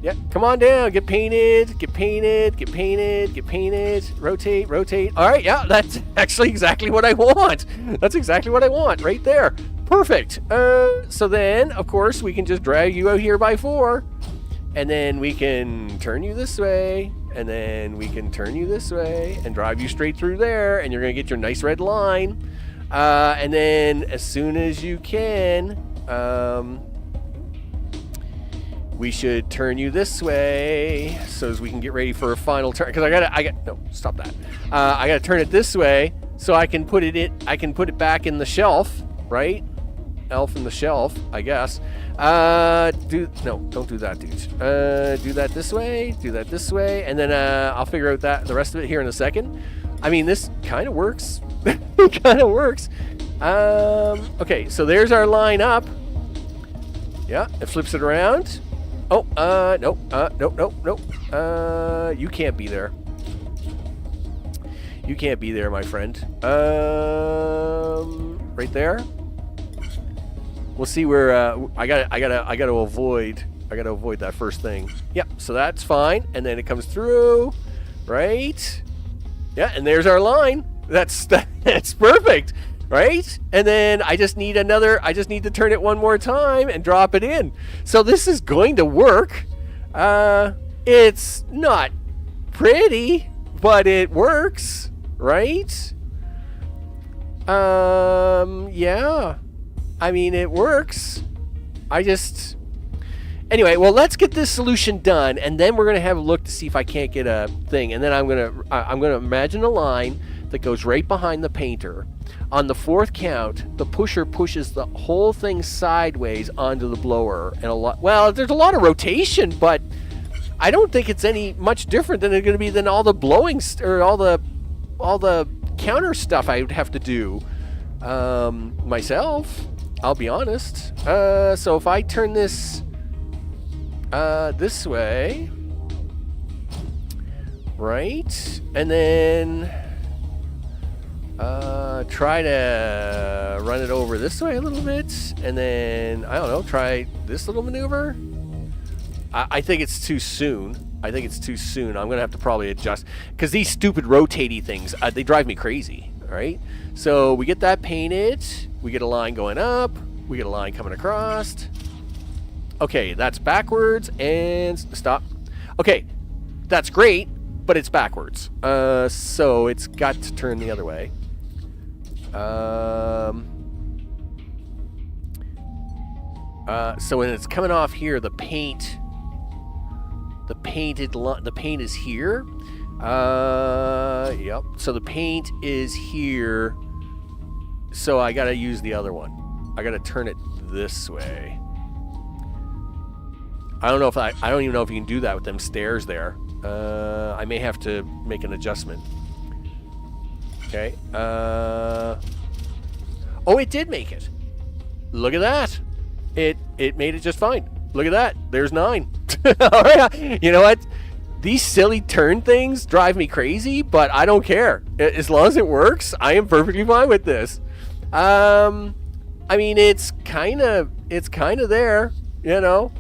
Yeah, come on down. Get painted. Get painted. Get painted. Get painted. Rotate. Rotate. All right. Yeah, that's actually exactly what I want. That's exactly what I want right there. Perfect. So then, of course, we can just drag you out here by 4. And then we can turn you this way. And then we can turn you this way and drive you straight through there. And you're going to get your nice red line. And then as soon as you can, we should turn you this way so as we can get ready for a final turn. Because no, stop that. I gotta turn it this way so I can put it back in the shelf, right? Elf in the shelf, I guess. Don't do that, dude. Do that this way, do that this way, and then I'll figure out the rest of it here in a second. I mean, this kind of works. It kind of works. Okay, so there's our line up. Yeah, it flips it around. Oh, nope, nope. You can't be there. You can't be there, my friend. Right there. We'll see where, I gotta avoid that first thing. Yep, so that's fine. And then it comes through, right? Yeah, and there's our line. That's perfect. Right? And then I just need to turn it one more time and drop it in. So this is going to work. It's not pretty, but it works, right? Yeah. I mean, it works. Anyway, well, let's get this solution done, and then we're going to have a look to see if I can't get a thing. And then I'm going to imagine a line that goes right behind the painter. On the 4th count, the pusher pushes the whole thing sideways onto the blower, and there's a lot of rotation, but I don't think it's any much different than it's going to be than all the blowing or all the counter stuff I would have to do myself. I'll be honest. So if I turn this this way, right, and then try to run it over this way a little bit, and then I don't know, try this little maneuver. I think it's too soon. I'm gonna have to probably adjust because these stupid rotatey things, they drive me crazy. All right, so we get that painted. We get a line going up. We get a line coming across. Okay, that's backwards and stop. Okay, that's great, but it's backwards. So it's got to turn the other way. So when it's coming off here, the paint is here. Yep. So the paint is here. So I gotta use the other one. I gotta turn it this way. I don't even know if you can do that with them stairs there. I may have to make an adjustment. Okay. Oh, it did make it. Look at that. It made it just fine. Look at that. There's 9. All right. You know what? These silly turn things drive me crazy, but I don't care. As long as it works, I am perfectly fine with this. I mean, it's kind of there, you know.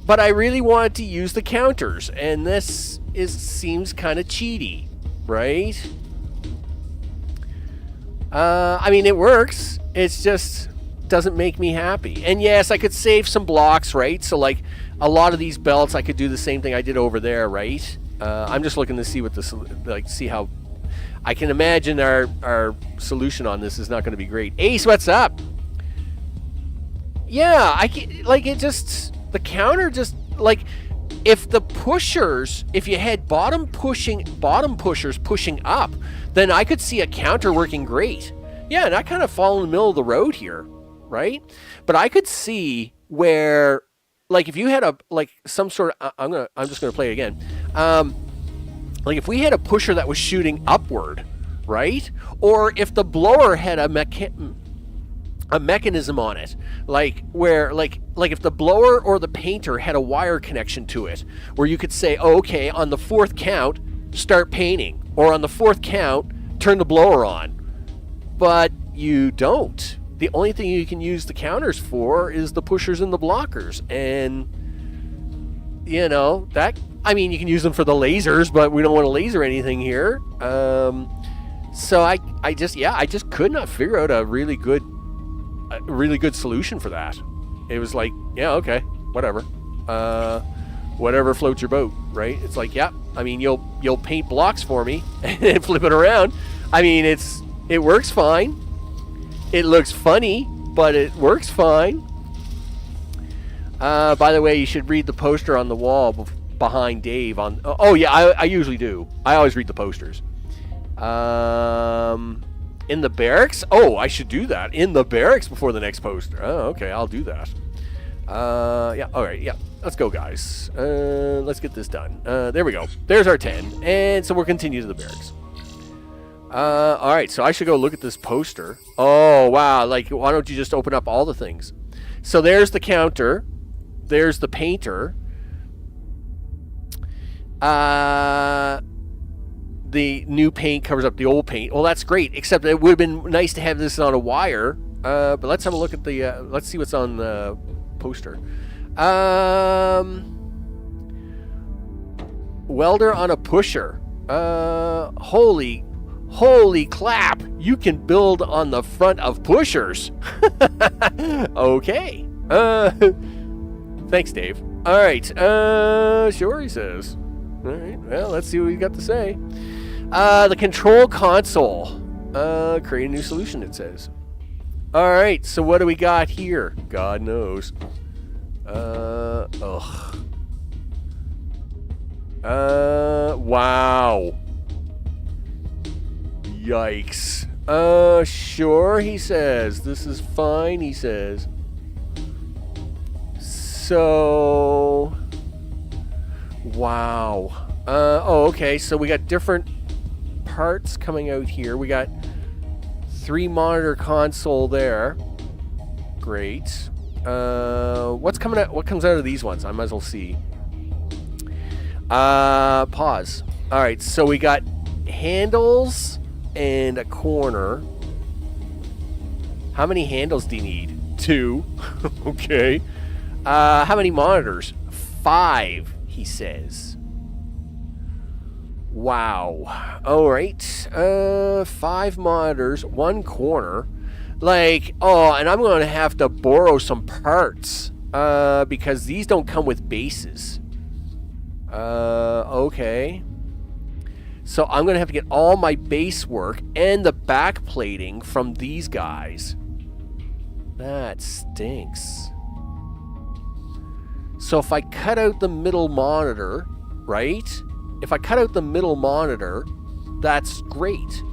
But I really wanted to use the counters, and this seems kind of cheaty, right? I mean, it works. It's just doesn't make me happy. And yes, I could save some blocks, right? So like a lot of these belts, I could do the same thing I did over there, right? I'm just looking to see what this, like, see how. I can imagine our solution on this is not going to be great. Ace, what's up? Yeah, I can, like, it just, the counter just, like, if you had bottom pushers pushing up, then I could see a counter working great. Yeah, and I kind of fall in the middle of the road here, right? But I could see where, like, if you had some sort of, I'm just gonna play it again. Like if we had a pusher that was shooting upward, right? Or if the blower had a mechanism on it, like where like if the blower or the painter had a wire connection to it, where you could say, oh, okay, on the 4th count, start painting, or on the 4th count, turn the blower on. But you don't. The only thing you can use the counters for is the pushers and the blockers, and you know that. I mean, you can use them for the lasers, but we don't want to laser anything here. So I just could not figure out a really good solution for that. It was like, yeah, okay, whatever. Whatever floats your boat, right? It's like, yeah, I mean, you'll paint blocks for me and flip it around. I mean, it works fine. It looks funny, but it works fine. By the way, you should read the poster on the wall behind Dave on. Oh yeah, I usually do. I always read the posters. In the barracks? Oh, I should do that. In the barracks before the next poster. Oh, okay, I'll do that. Yeah, alright, yeah. Let's go, guys. Let's get this done. There we go. There's our 10. And so we'll continue to the barracks. Alright, so I should go look at this poster. Oh, wow. Like, why don't you just open up all the things? So there's the counter. There's the painter. The new paint covers up the old paint. Well, that's great, except it would have been nice to have this on a wire. But let's have a look at the, let's see what's on the poster. Welder on a pusher. Holy clap. You can build on the front of pushers. Okay. Thanks, Dave. All right. Sure, he says. All right. Well, let's see what we got to say. The control console. Create a new solution, it says. All right. So what do we got here? God knows. Wow. Yikes. Sure, he says. This is fine, he says. So, wow. Oh, okay. So we got different parts coming out here. We got 3 monitor console there. Great. What's coming out? What comes out of these ones? I might as well see. Pause. All right. So we got handles and a corner. How many handles do you need? 2. Okay. How many monitors? 5, he says. Wow. All right. 5 monitors, 1 corner. Like, oh, and I'm going to have to borrow some parts because these don't come with bases. Okay. So I'm going to have to get all my base work and the back plating from these guys. That stinks. So if I cut out the middle monitor, right? If I cut out the middle monitor, that's great.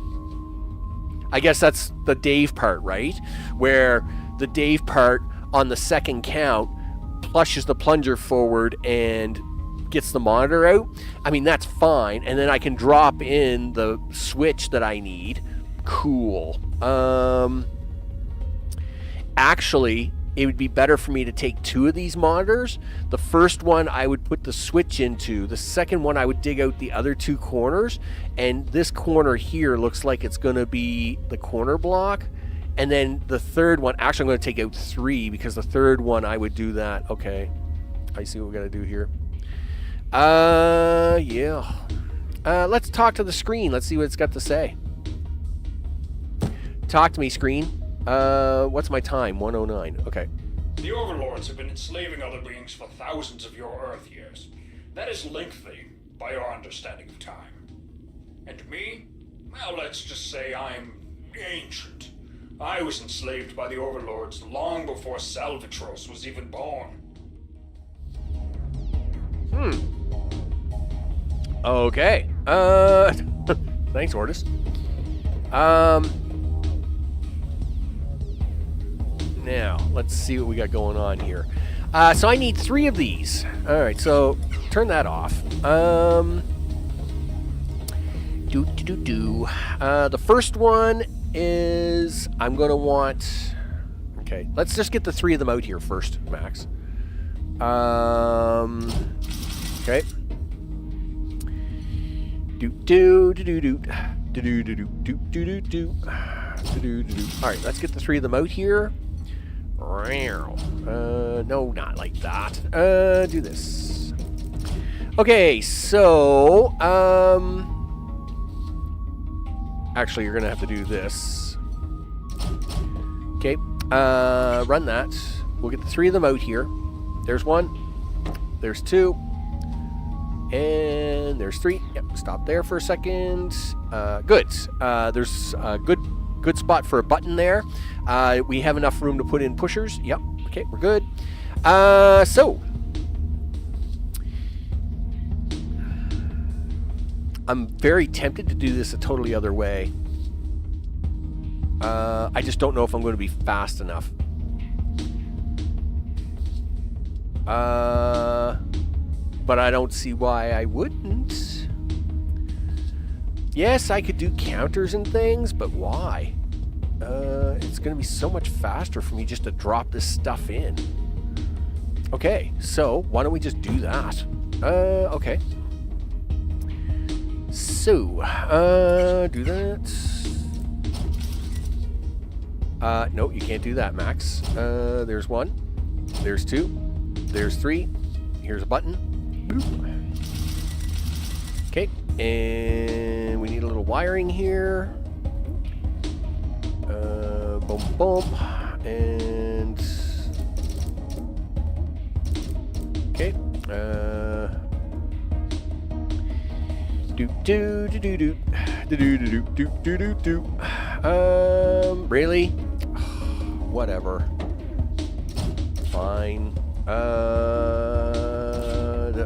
I guess that's the Dave part, right? Where the Dave part on the 2nd count plushes the plunger forward and gets the monitor out. I mean, that's fine. And then I can drop in the switch that I need. Cool. Actually, it would be better for me to take 2 of these monitors. The first one I would put the switch into. The second one I would dig out the other 2 corners. And this corner here looks like it's going to be the corner block. And then the third one, actually I'm going to take out 3 because the third one I would do that. Okay, I see what we got to do here. Yeah. Let's talk to the screen. Let's see what it's got to say. Talk to me, screen. What's my time? 1:09. Okay. The Overlords have been enslaving other beings for thousands of your Earth years. That is lengthy by your understanding of time. And me? Well, let's just say I'm ancient. I was enslaved by the Overlords long before Atropos was even born. Okay. Thanks, Ordis. Now, let's see what we got going on here. So I need 3 of these. All right, so turn that off. The first one is I'm going to want... Okay, let's just get the 3 of them out here first, Max. Okay. Alright, let's get the 3 of them out here. No, not like that. Do this. Okay, so, actually, you're gonna have to do this. Okay, run that. We'll get the 3 of them out here. There's 1. There's 2. And there's 3. Yep, stop there for a second. Good. There's a good spot for a button there. We have enough room to put in pushers. Yep. Okay, we're good. So I'm very tempted to do this a totally other way. I just don't know if I'm going to be fast enough. But I don't see why I wouldn't. Yes, I could do counters and things, but why? It's going to be so much faster for me just to drop this stuff in. Okay, so why don't we just do that? Okay. So, do that. No, you can't do that, Max. There's 1. There's 2. There's 3. Here's a button. Boop. Okay, and we need a little wiring here. Boom, boom, and okay. Really? Whatever. Fine.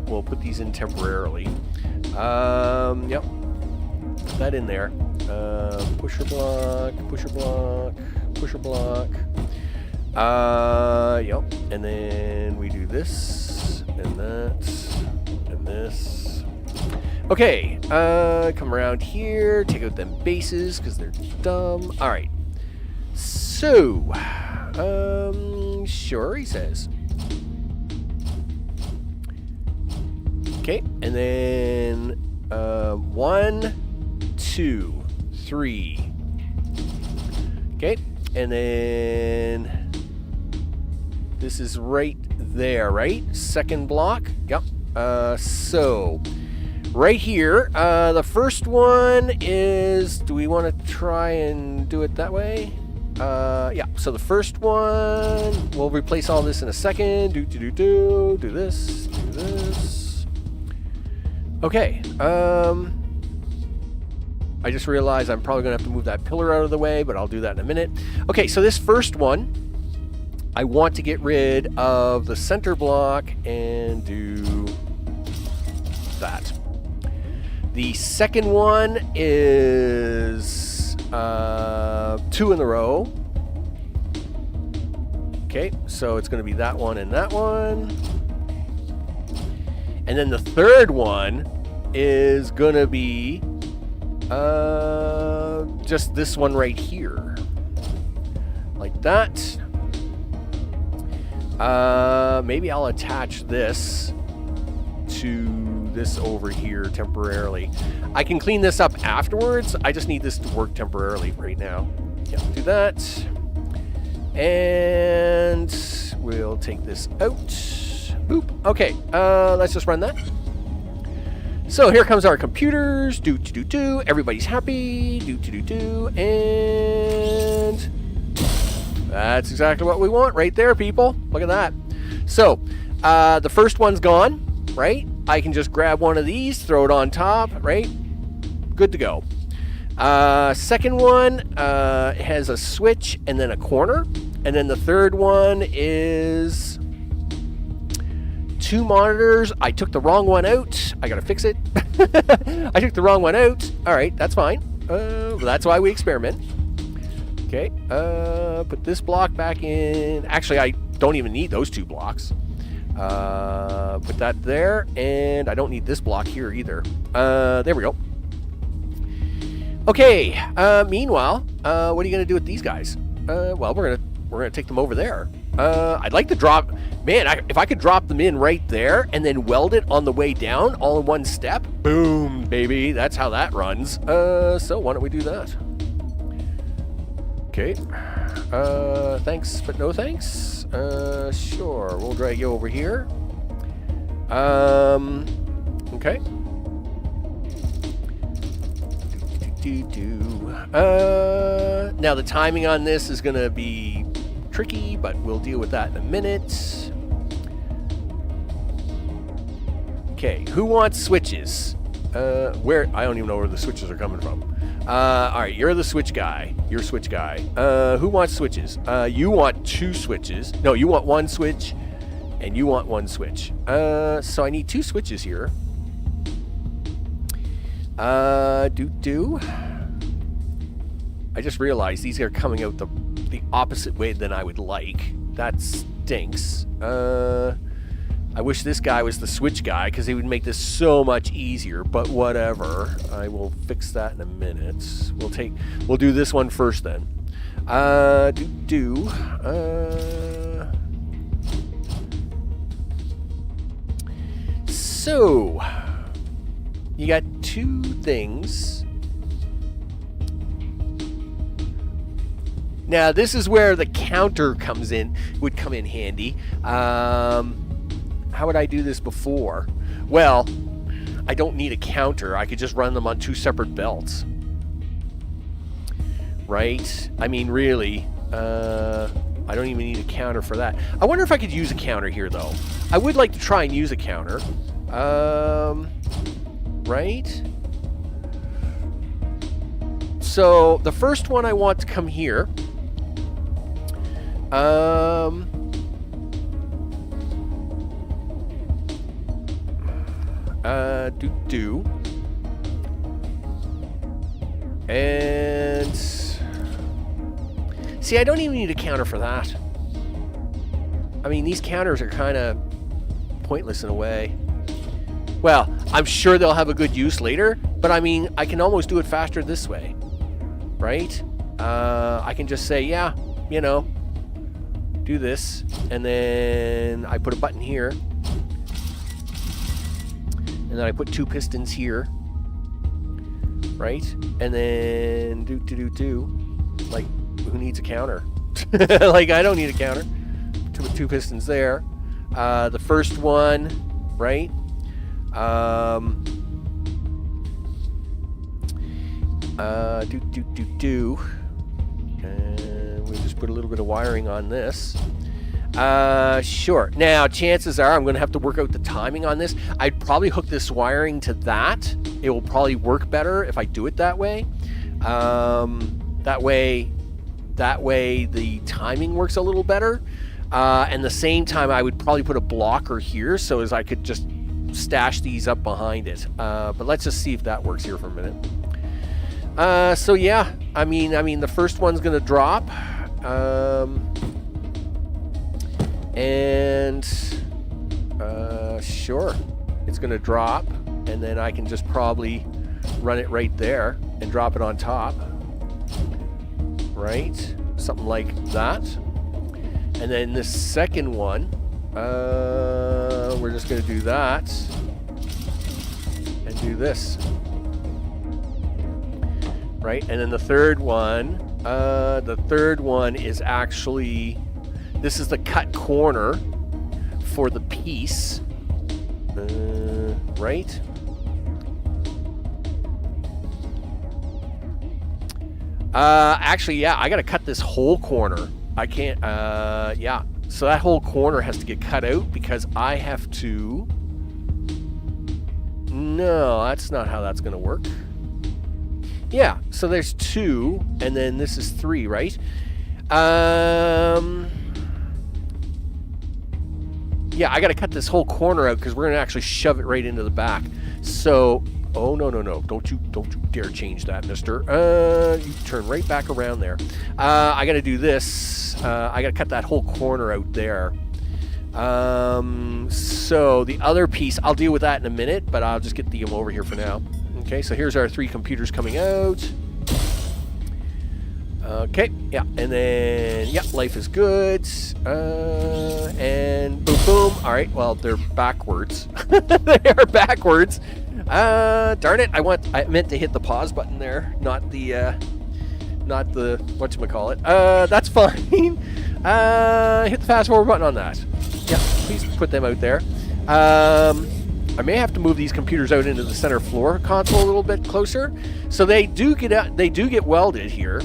We'll put these in temporarily. Yep. Put that in there. Pusher block, pusher block, pusher block. Yep. And then we do this, and that, and this. Okay. Come around here, take out them bases, because they're dumb. Alright. So, sure, he says. Okay, and then 1, 2, 3. Okay, and then this is right there, right? Second block. Yep. So right here, the first one is. Do we want to try and do it that way? Yeah. So the first one, we'll replace all this in a second. Do this. Do this. Okay, I just realized I'm probably going to have to move that pillar out of the way, but I'll do that in a minute. Okay, so this first one, I want to get rid of the center block and do that. The second one is 2 in a row. Okay, so it's going to be that one and that one. And then the third one is going to be just this one right here. Like that. Maybe I'll attach this to this over here temporarily. I can clean this up afterwards. I just need this to work temporarily right now. Yeah, do that. And we'll take this out. Boop. Okay, let's just run that. So here comes our computers. Do. Everybody's happy. Do. And that's exactly what we want right there, people. Look at that. So the first one's gone, right? I can just grab one of these, throw it on top, right? Good to go. Second one has a switch and then a corner. And then the third one is 2 monitors. I took the wrong one out. I gotta fix it. I took the wrong one out. All right, that's fine. That's why we experiment. Okay, put this block back in. Actually, I don't even need those 2 blocks. Put that there, and I don't need this block here either. There we go. Okay, meanwhile, what are you gonna do with these guys? Well, we're gonna take them over there. I'd like to drop, man, if I could drop them in right there and then weld it on the way down all in one step, boom, baby, that's how that runs. So why don't we do that? Okay, thanks, but no thanks. Sure, we'll drag you over here. Okay. Now the timing on this is gonna be tricky, but we'll deal with that in a minute. Okay, who wants switches? Where? I don't even know where the switches are coming from. All right, you're the switch guy. You're switch guy. Who wants switches? You want 2 switches. No, you want 1 switch, and you want 1 switch. So I need 2 switches here. I just realized these are coming out the opposite way than I would like. That stinks. I wish this guy was the switch guy because he would make this so much easier, but whatever. I will fix that in a minute. We'll do this one first then. So you got 2 things. Now this is where the counter would come in handy. How would I do this before? Well, I don't need a counter. I could just run them on 2 separate belts. Right? I mean, really, I don't even need a counter for that. I wonder if I could use a counter here, though. I would like to try and use a counter. Right? So, the first one I want to come here. And see, I don't even need a counter for that. I mean, these counters are kind of pointless in a way. Well, I'm sure they'll have a good use later, but I mean, I can almost do it faster this way, right? I can just say, yeah, you know, do this, and then I put a button here, and then I put 2 pistons here, right? And then like, who needs a counter? Like, I don't need a counter. Put 2 pistons there. The first one, right? And we just put a little bit of wiring on this. Sure. Now, chances are I'm going to have to work out the timing on this. I'd probably hook this wiring to that. It will probably work better if I do it that way. That way the timing works a little better. And the same time, I would probably put a blocker here so as I could just stash these up behind it. But let's just see if that works here for a minute. So yeah, I mean, the first one's going to drop. Sure, it's going to drop, and then I can just probably run it right there and drop it on top, right? Something like that. And And then this second one, we're just going to do that and do this. Right? And then the third one is actually, this is the cut corner for the piece. Right? Actually, yeah, I got to cut this whole corner. I can't, yeah. So that whole corner has to get cut out because I have to... No, that's not how that's going to work. Yeah, so there's 2, and then this is 3, right? Yeah, I got to cut this whole corner out because we're going to actually shove it right into the back. So, oh, no. Don't you dare change that, mister. You turn right back around there. I got to do this. I got to cut that whole corner out there. So the other piece, I'll deal with that in a minute, but I'll just get them over here for now. Okay, so here's our 3 computers coming out. Okay, yeah, and then, yeah, life is good. And boom, boom. All right, well, they're backwards. They are backwards. Darn it, I meant to hit the pause button there, not the whatchamacallit. That's fine. Hit the fast forward button on that. Yeah, please put them out there. I may have to move these computers out into the center floor console a little bit closer. So they do get welded here.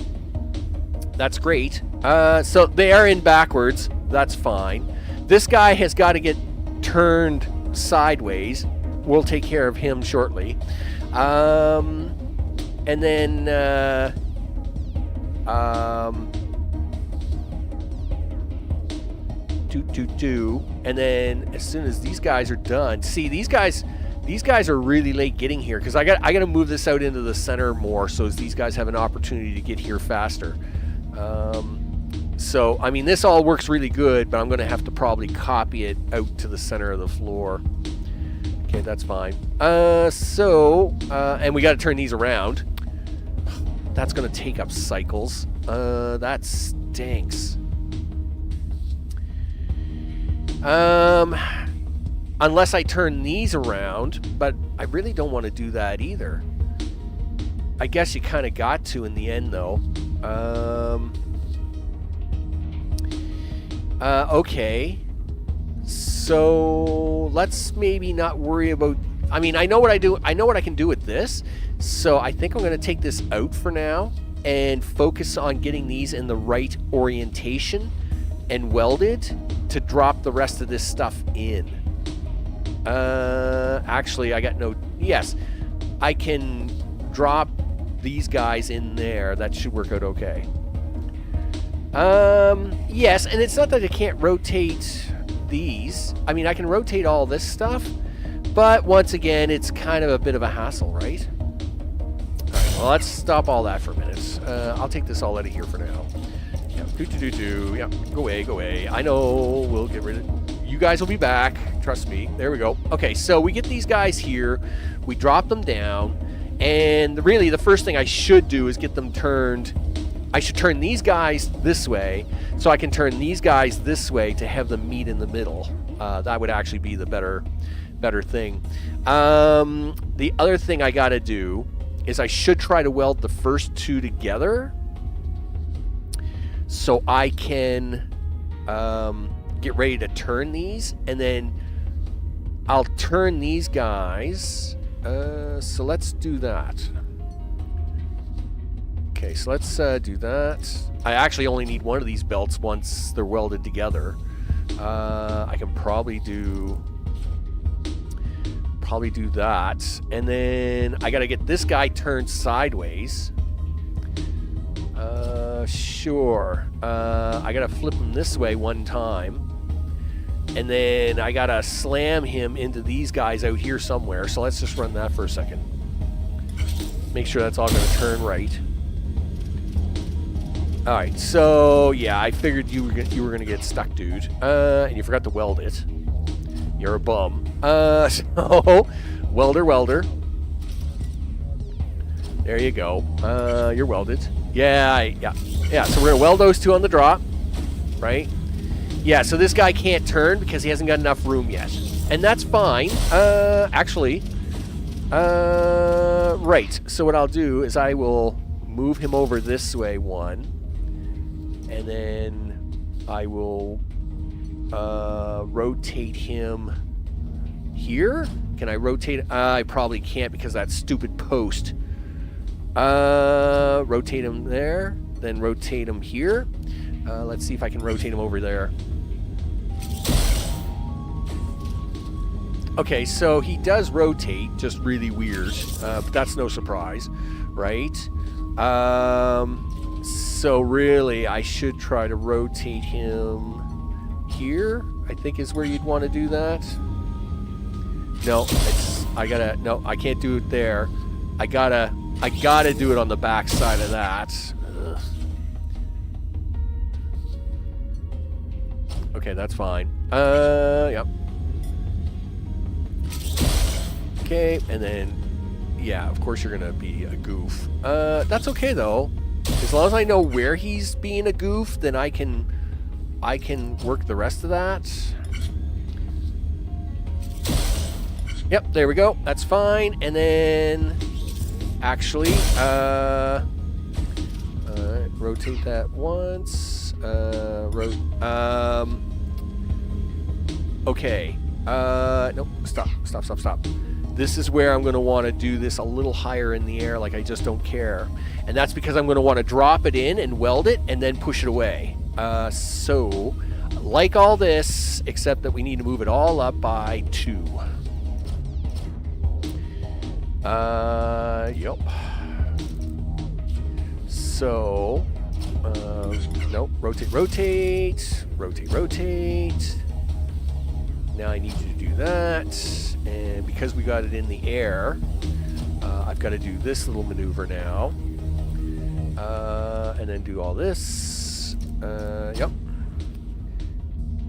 That's great. So they are in backwards. That's fine. This guy has got to get turned sideways. We'll take care of him shortly. And then and then as soon as these guys are done, see, these guys are really late getting here because I got to move this out into the center more so as these guys have an opportunity to get here faster. So I mean, this all works really good, but I'm going to have to probably copy it out to the center of the floor. Okay, that's fine. And we got to turn these around. That's going to take up cycles. That stinks. Unless I turn these around, but I really don't want to do that either. I guess you kind of got to in the end, though. Okay. So let's maybe not worry about... I mean, I know what I can do with this. So I think I'm going to take this out for now and focus on getting these in the right orientation and welded to drop the rest of this stuff in. Actually, I got no... Yes, I can drop these guys in there. That should work out okay. Yes, and it's not that I can't rotate these. I mean, I can rotate all this stuff, but once again, it's kind of a bit of a hassle, right? All right, well, let's stop all that for a minute. I'll take this all out of here for now. Yeah, yeah, go away. I know, we'll get rid of... You guys will be back. Trust me. There we go. Okay, so we get these guys here. We drop them down. And really, the first thing I should do is get them turned... I should turn these guys this way, so I can turn these guys this way to have them meet in the middle. That would actually be the better thing. The other thing I got to do is I should try to weld the first 2 together, so I can get ready to turn these, and then I'll turn these guys. So let's do that. Okay, so let's do that. I actually only need one of these belts once they're welded together. I can probably do that. And then I got to get this guy turned sideways. Sure. I got to flip him this way one time. And then I got to slam him into these guys out here somewhere. So let's just run that for a second. Make sure that's all going to turn right. Alright, so yeah, I figured you were gonna get stuck, dude. And you forgot to weld it. You're a bum. So welder. There you go. You're welded. Yeah. So we're gonna weld those 2 on the drop, right? Yeah, so this guy can't turn because he hasn't got enough room yet. And that's fine. Actually, right. So what I'll do is I will move him over this way one. And then I will rotate him here. Can I rotate? I probably can't because of that stupid post. Rotate him there. Then rotate him here. Let's see if I can rotate him over there. Okay, so he does rotate, just really weird, but that's no surprise, right? So really, I should try to rotate him here, I think is where you'd want to do that. No, no, I can't do it there. I gotta do it on the back side of that. Ugh. Okay, that's fine. Yep. Okay, and then, yeah, of course you're gonna be a goof. That's okay though. As long as I know where he's being a goof, then I can work the rest of that. Yep, there we go. That's fine. And then, actually, rotate that once. Okay. Nope. Stop. This is where I'm going to want to do this a little higher in the air, like I just don't care. And that's because I'm going to want to drop it in and weld it and then push it away. So, like all this, except that we need to move it all up by 2. Yep. So, nope. Rotate. Now I need you to do that. And because we got it in the air, I've got to do this little maneuver now. And then do all this. Yep.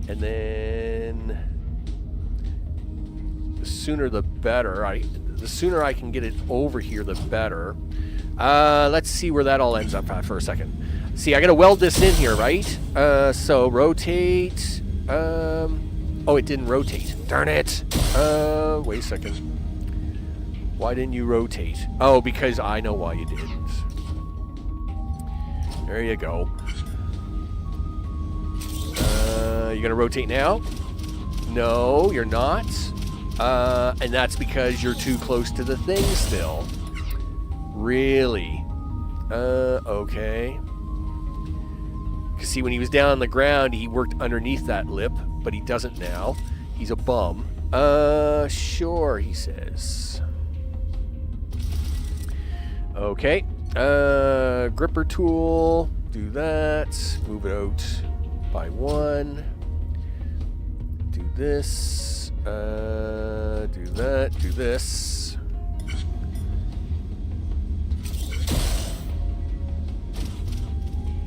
And then the sooner the better. The sooner I can get it over here, the better. Let's see where that all ends up at for a second. See, I got to weld this in here, right? So rotate. Oh, it didn't rotate. Darn it. Wait a second. Why didn't you rotate? Oh, because I know why you didn't. There you go. You gonna rotate now? No, you're not. And that's because you're too close to the thing still. Really? Okay. Because see, when he was down on the ground, he worked underneath that lip, but he doesn't now. He's a bum. Sure, he says. Okay. Gripper tool. Do that. Move it out by 1. Do this. Do that. Do this.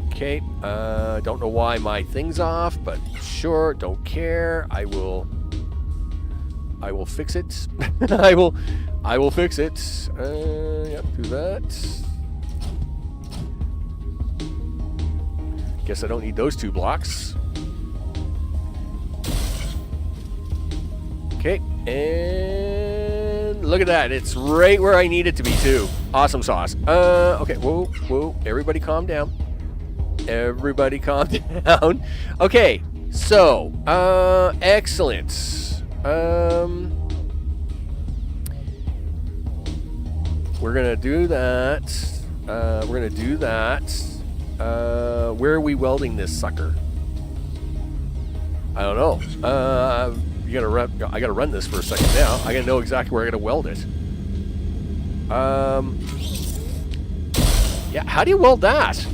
Okay. Don't know why my thing's off, but sure, don't care. I will fix it. I will fix it. Yep, do that. Guess I don't need those 2 blocks. Okay, and look at that. It's right where I need it to be too. Awesome sauce. Okay, whoa. Everybody calm down. Everybody calm down. Okay, so, excellent. We're gonna do that. Where are we welding this sucker? I don't know. I gotta run this for a second now. I gotta know exactly where I gotta weld it. Yeah, how do you weld that?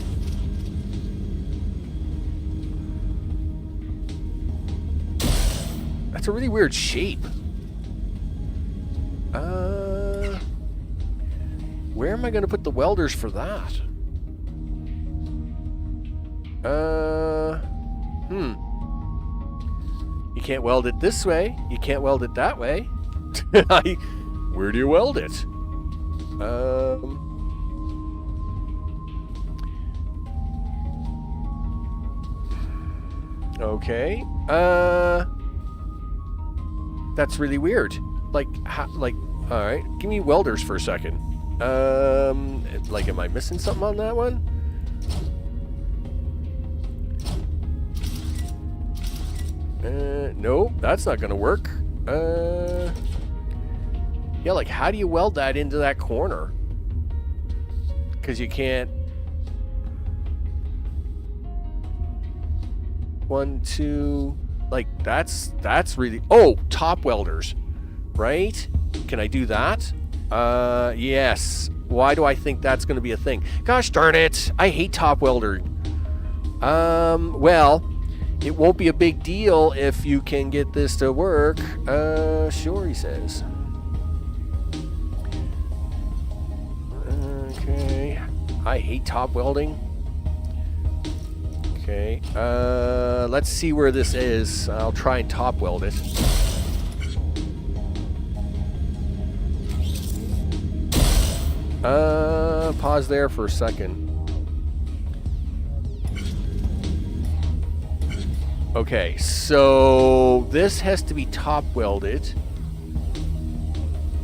That's a really weird shape. Where am I gonna put the welders for that? You can't weld it this way. You can't weld it that way. Where do you weld it? Okay. That's really weird. Like, all right. Give me welders for a second. Like, am I missing something on that one? Nope, that's not gonna work. Yeah, like, how do you weld that into that corner? Because you can't. 1, 2. Like, that's really. Oh, top welders, right? Can I do that? Yes. Why do I think that's going to be a thing? Gosh darn it! I hate top welder. Well, it won't be a big deal if you can get this to work. Sure, he says. Okay. I hate top welding. Okay. Let's see where this is. I'll try and top weld it. Pause there for a second. Okay, so this has to be top welded.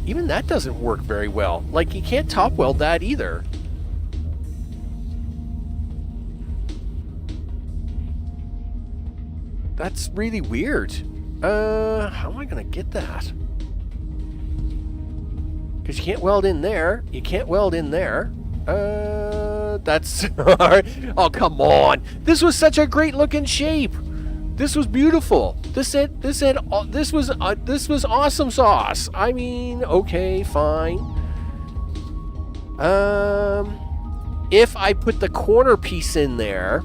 Even that doesn't work very well. Like, you can't top weld that either. That's really weird. How am I gonna get that? Because you can't weld in there. You can't weld in there. That's... Oh, come on. This was such a great looking shape. This was beautiful. This was awesome sauce. I mean, okay, fine. If I put the corner piece in there,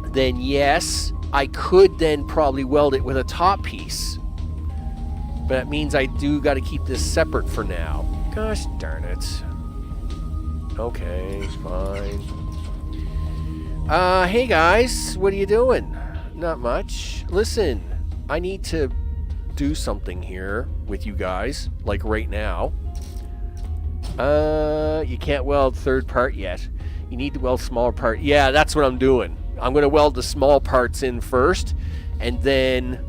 then yes, I could then probably weld it with a top piece. But that means I do got to keep this separate for now. Gosh darn it. Okay, fine. Hey guys, what are you doing? Not much. Listen, I need to do something here with you guys, like right now. You can't weld third part yet. You need to weld smaller part. Yeah, that's what I'm doing. I'm going to weld the small parts in first, and then...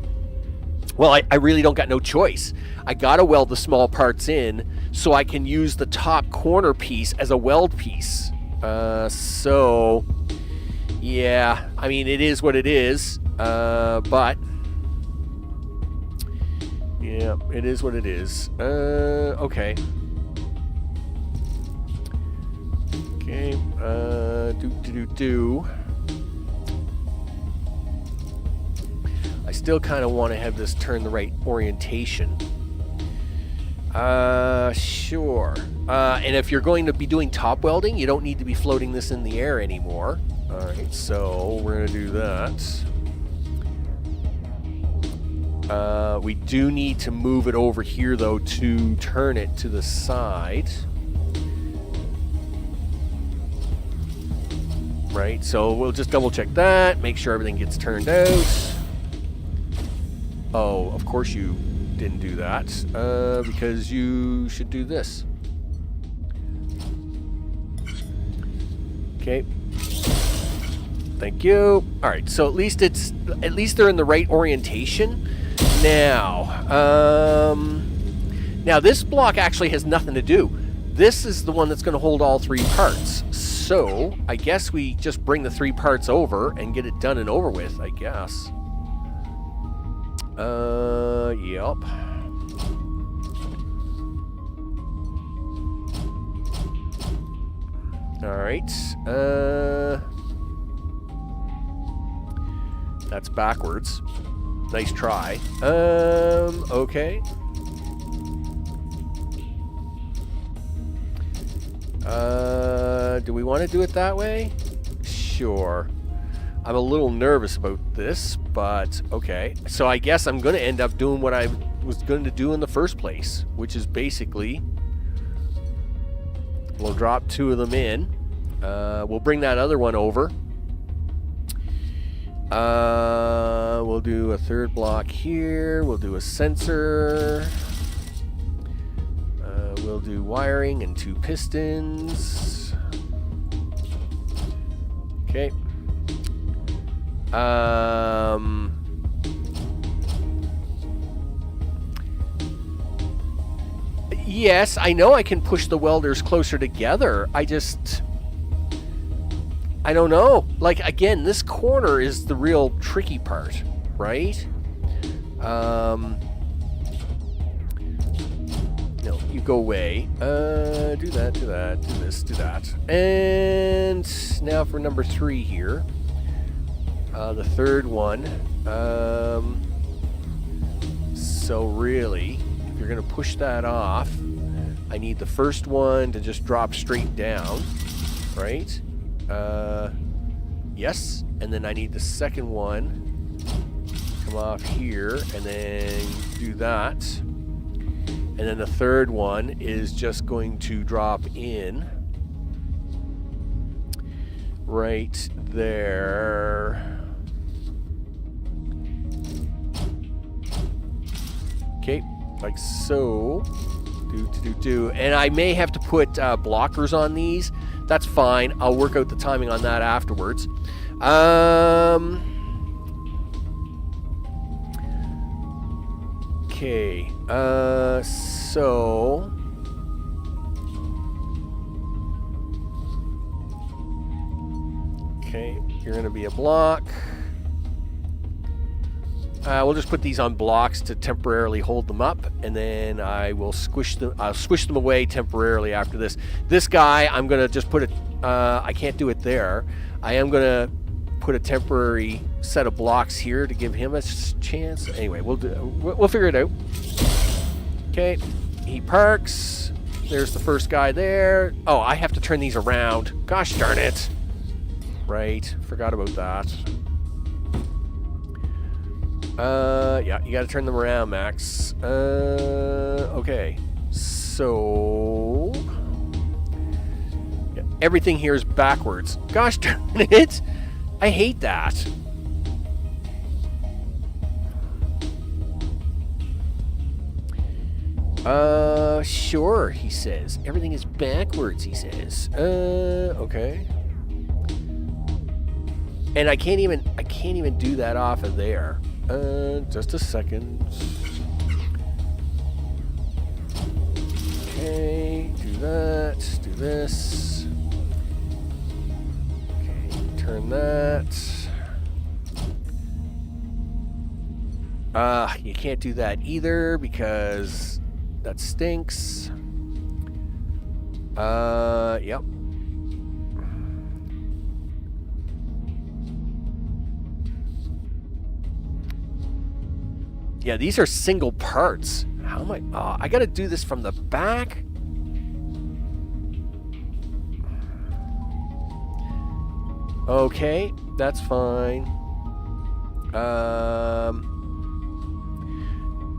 Well, I really don't got no choice. I got to weld the small parts in so I can use the top corner piece as a weld piece. So... Yeah, I mean, it is what it is, but... Yeah, it is what it is. Okay. Okay, I still kind of want to have this turn the right orientation. Sure. And if you're going to be doing top welding, you don't need to be floating this in the air anymore. Alright, so we're going to do that. We do need to move it over here, though, to turn it to the side. Right, so we'll just double check that, make sure everything gets turned out. Oh, of course you didn't do that, because you should do this. Okay. Thank you. All right, so at least they're in the right orientation. Now, now this block actually has nothing to do. This is the one that's going to hold all three parts. So I guess we just bring the three parts over and get it done and over with, I guess. Yep. All right. That's backwards. Nice try. Okay. Do we want to do it that way? Sure. I'm a little nervous about this, but okay. So I guess I'm going to end up doing what I was going to do in the first place, which is basically we'll drop two of them in. We'll bring that other one over. We'll do a third block here. We'll do a sensor. We'll do wiring and two pistons. Okay. Yes, I know I can push the welders closer together. I don't know. Like, again, this corner is the real tricky part, right? No, you go away. Do that, do this, do that. And now for number 3 here. The third one. So really, if you're going to push that off, I need the first one to just drop straight down, right? Yes, and then I need the second one come off here, and then do that. And then the third one is just going to drop in right there. Okay, like so. And I may have to put blockers on these. That's fine. I'll work out the timing on that afterwards. Okay. So... Okay, you're going to be a block. We'll just put these on blocks to temporarily hold them up, and then I will squish them. I'll squish them away temporarily after this. This guy, I'm gonna just put I can't do it there. I am gonna put a temporary set of blocks here to give him a chance. Anyway, we'll figure it out. Okay, he parks. There's the first guy there. Oh, I have to turn these around. Gosh darn it! Right, forgot about that. Yeah, you gotta turn them around, Max. Okay. So... yeah, everything here is backwards. Gosh darn it! I hate that. Sure, he says. Everything is backwards, he says. Okay. And I can't even do that off of there. Just a second. Okay, do that, do this. Okay, turn that. You can't do that either because that stinks. Yep. Yeah, these are single parts. How am I? Oh, I gotta do this from the back? Okay, that's fine.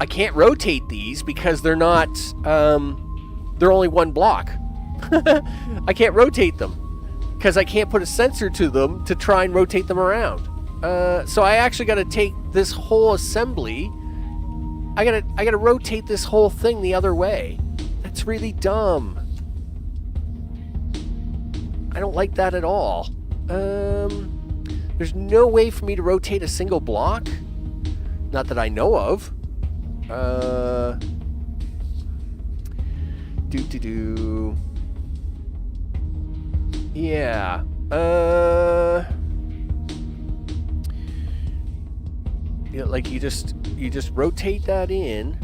I can't rotate these because they're not, they're only one block. I can't rotate them because I can't put a sensor to them to try and rotate them around. So I actually gotta take this whole assembly. I gotta rotate this whole thing the other way. That's really dumb. I don't like that at all. There's no way for me to rotate a single block. Not that I know of. Yeah. Like you just rotate that in,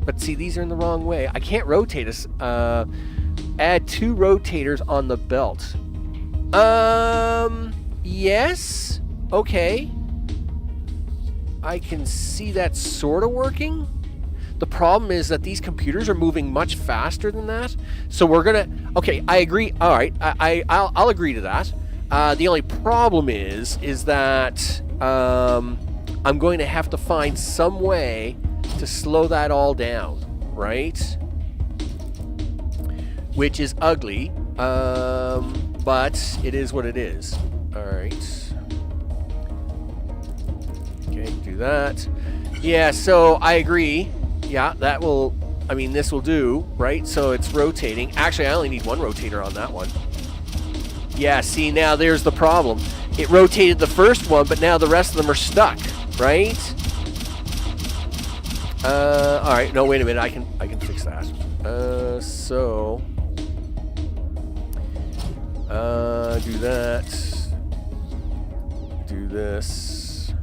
but see, these are in the wrong way. I can't rotate us. Add 2 rotators on the belt. Yes. Okay. I can see that sort of working. The problem is that these computers are moving much faster than that. So we're gonna. Okay, I agree. All right, I'll agree to that. The only problem is that I'm going to have to find some way to slow that all down, right? Which is ugly, but it is what it is. All right. Okay, do that. Yeah, so I agree. Yeah, that will, I mean, this will do, right? So it's rotating. Actually, I only need 1 rotator on that one. Yeah, see, now there's the problem. It rotated the first one, but now the rest of them are stuck, right? All right. No, wait a minute. I can fix that. So do that. Do this.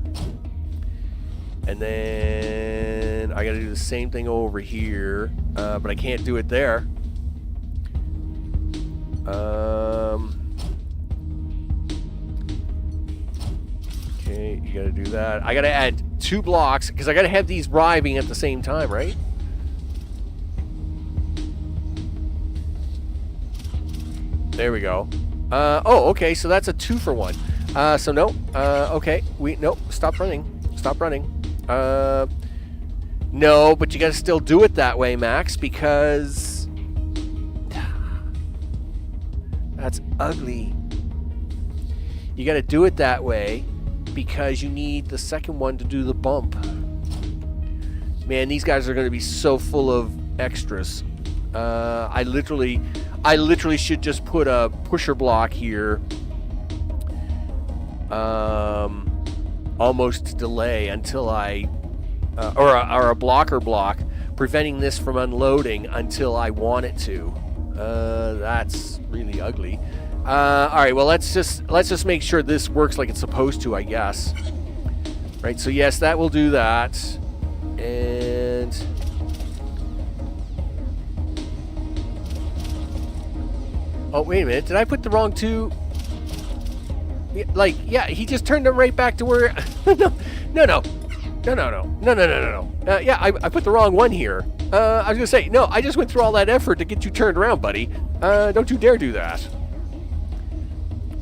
And then I got to do the same thing over here, but I can't do it there. Okay, you got to do that. I got to add 2 blocks because I got to have these arriving at the same time, right? There we go. Oh, okay. So that's a 2 for 1. So no. Okay. Nope. Stop running. Stop running. No, but you got to still do it that way, Max, because that's ugly. You got to do it that way because you need the second one to do the bump. Man, these guys are going to be so full of extras. I literally should just put a pusher block here. Almost delay until I, or a blocker block, preventing this from unloading until I want it to. That's really ugly. All right, well let's just make sure this works like it's supposed to, I guess. Right. So yes, that will do that, and oh wait a minute, did I put the wrong 2? Like, yeah, he just turned them right back to where. No. Yeah, I put the wrong one here. I was gonna say, no, I just went through all that effort to get you turned around, buddy. Don't you dare do that.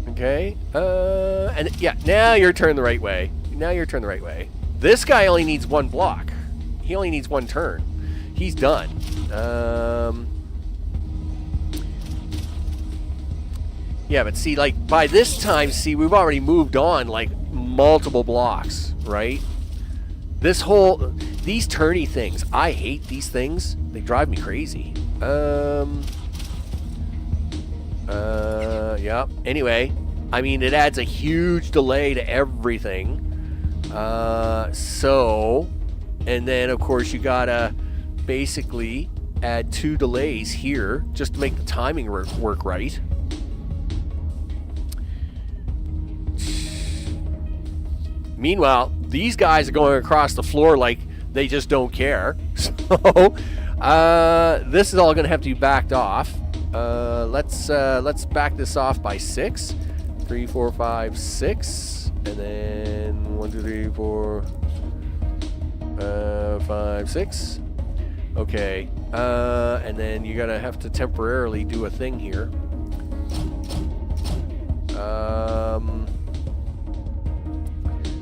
Okay. And yeah, now you're turned the right way. Now you're turned the right way. This guy only needs 1 block. He only needs 1 turn. He's done. Yeah, but see, like, by this time, see, we've already moved on, like, multiple blocks, right? These turny things, I hate these things. They drive me crazy. Yeah. Anyway, I mean, it adds a huge delay to everything. And then, of course, you gotta basically add 2 delays here just to make the timing work right. Meanwhile, these guys are going across the floor like they just don't care. So, this is all going to have to be backed off. Let's back this off by 6. 3, 4, 5, 6, and then 1, 2, 3, 4, 5, 6. Okay, and then you're gonna have to temporarily do a thing here.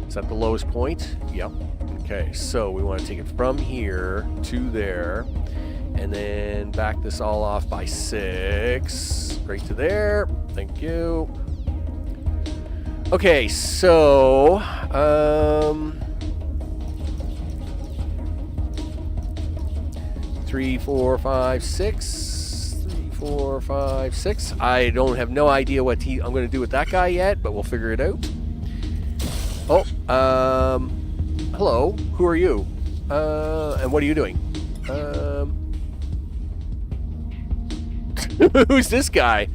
Is that the lowest point? Yep. Okay, so we want to take it from here to there, and then back this all off by 6, right to there. Thank you. Okay, so 3, 4, 5, 6. 3, 4, 5, 6. I don't have no idea what I'm going to do with that guy yet, but we'll figure it out. Oh, hello. Who are you? And what are you doing? Who's this guy?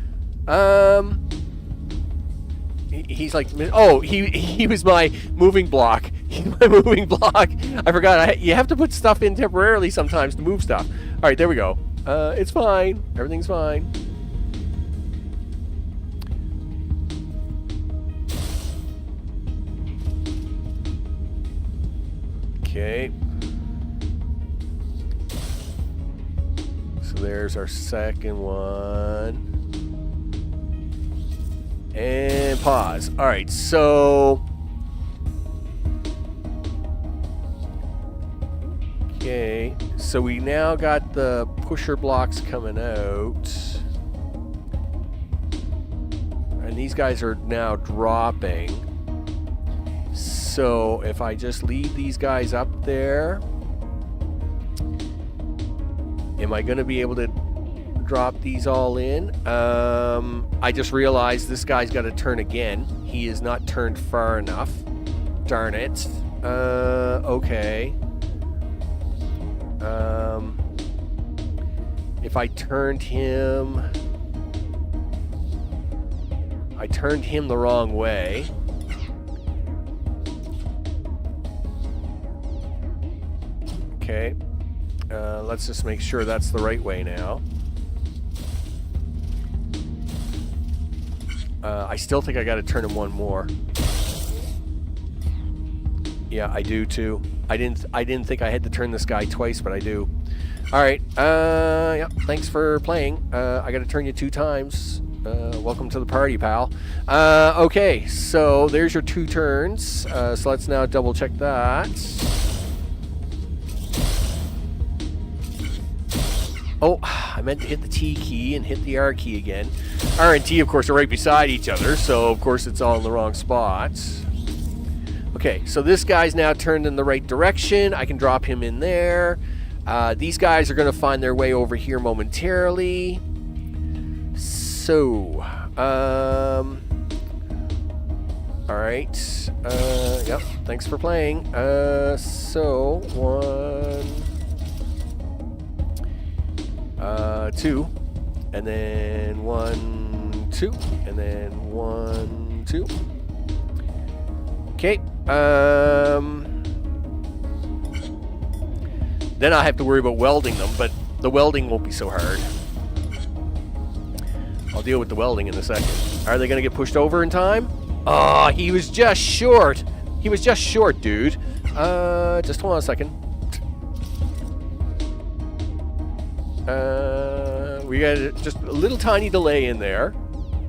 He's like, oh, he was my moving block. He's my moving block. I forgot. You have to put stuff in temporarily sometimes to move stuff. All right, there we go. It's fine. Everything's fine. Okay. So there's our second one. And pause. All right, so okay, so we now got the pusher blocks coming out, and these guys are now dropping. So if I just leave these guys up there, am I going to be able to drop these all in. I just realized this guy's got to turn again. He is not turned far enough. Darn it. Okay. If I turned him... I turned him the wrong way. Okay. Let's just make sure that's the right way now. I still think I got to turn him one more. Yeah, I do too. I didn't think I had to turn this guy twice, but I do. All right. Yeah. Thanks for playing. I got to turn you 2 times. Welcome to the party, pal. Okay. So there's your 2 turns. So let's now double check that. Oh, I meant to hit the T key and hit the R key again. R and T, of course, are right beside each other, so of course it's all in the wrong spots. Okay, so this guy's now turned in the right direction. I can drop him in there. These guys are going to find their way over here momentarily. So, all right. Yep, thanks for playing. So, 2, and then 1, 2, and then 1, 2. Okay. Then I have to worry about welding them, but the welding won't be so hard. I'll deal with the welding in a second. Are they going to get pushed over in time? Oh, he was just short. He was just short, dude. Just hold on a second. We got just a little tiny delay in there.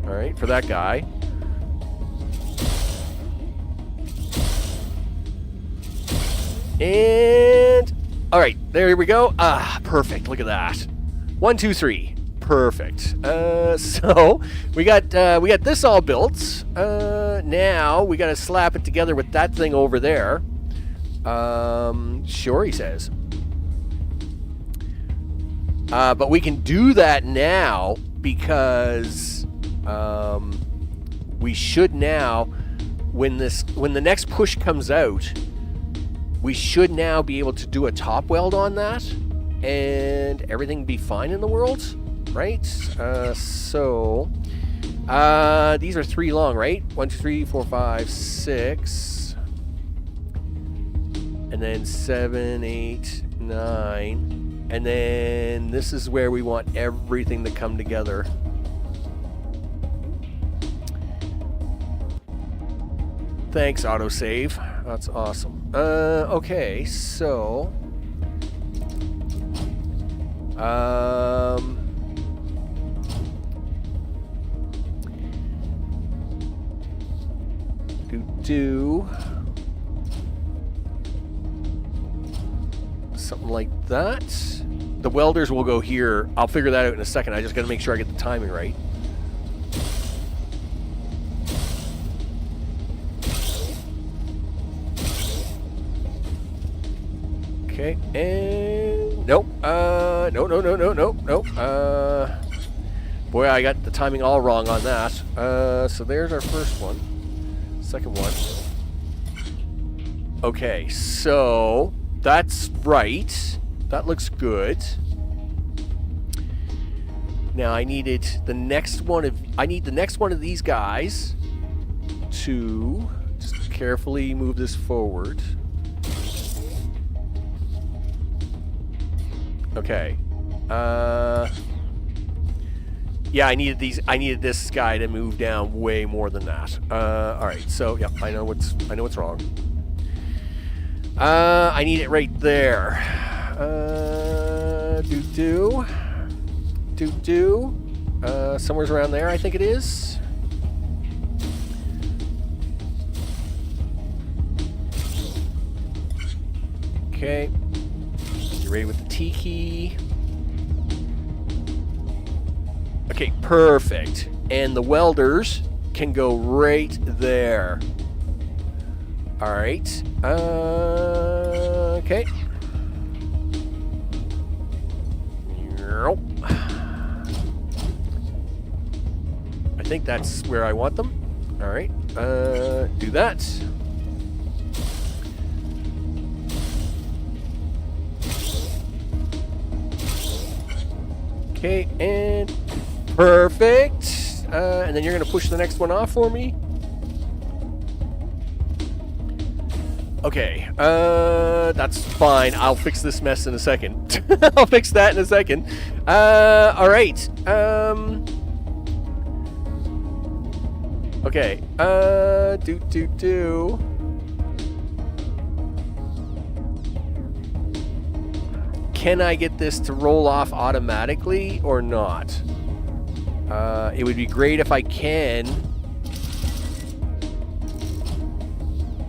All right, for that guy. And all right, there we go. Ah, perfect. Look at that. 1, 2, 3. Perfect. So we got this all built. Now we got to slap it together with that thing over there. Sure, he says. But we can do that now because we should now, when the next push comes out, we should now be able to do a top weld on that, and everything be fine in the world, right? So these are 3 long, right? 1, 2, 3, 4, 5, 6, and then 7, 8, 9. And then this is where we want everything to come together. Thanks, autosave. That's awesome. Okay, so... something like that. The welders will go here. I'll figure that out in a second. I just got to make sure I get the timing right. Okay, and nope. Nope. Boy, I got the timing all wrong on that. So there's our first one. Second one. Okay, so that's right. That looks good. Now I needed the next one of these guys to just carefully move this forward. Okay. Yeah, I needed this guy to move down way more than that. All right. So, yeah, I know what's wrong. I need it right there. Somewhere's around there, I think it is. Okay. You ready with the T key? Okay, perfect. And the welders can go right there. All right. Okay. think that's where I want them. All right, do that. Okay, and perfect. And then you're gonna push the next one off for me. Okay, that's fine. I'll fix this mess in a second. I'll fix that in a second. All right. Okay. Can I get this to roll off automatically or not? It would be great if I can.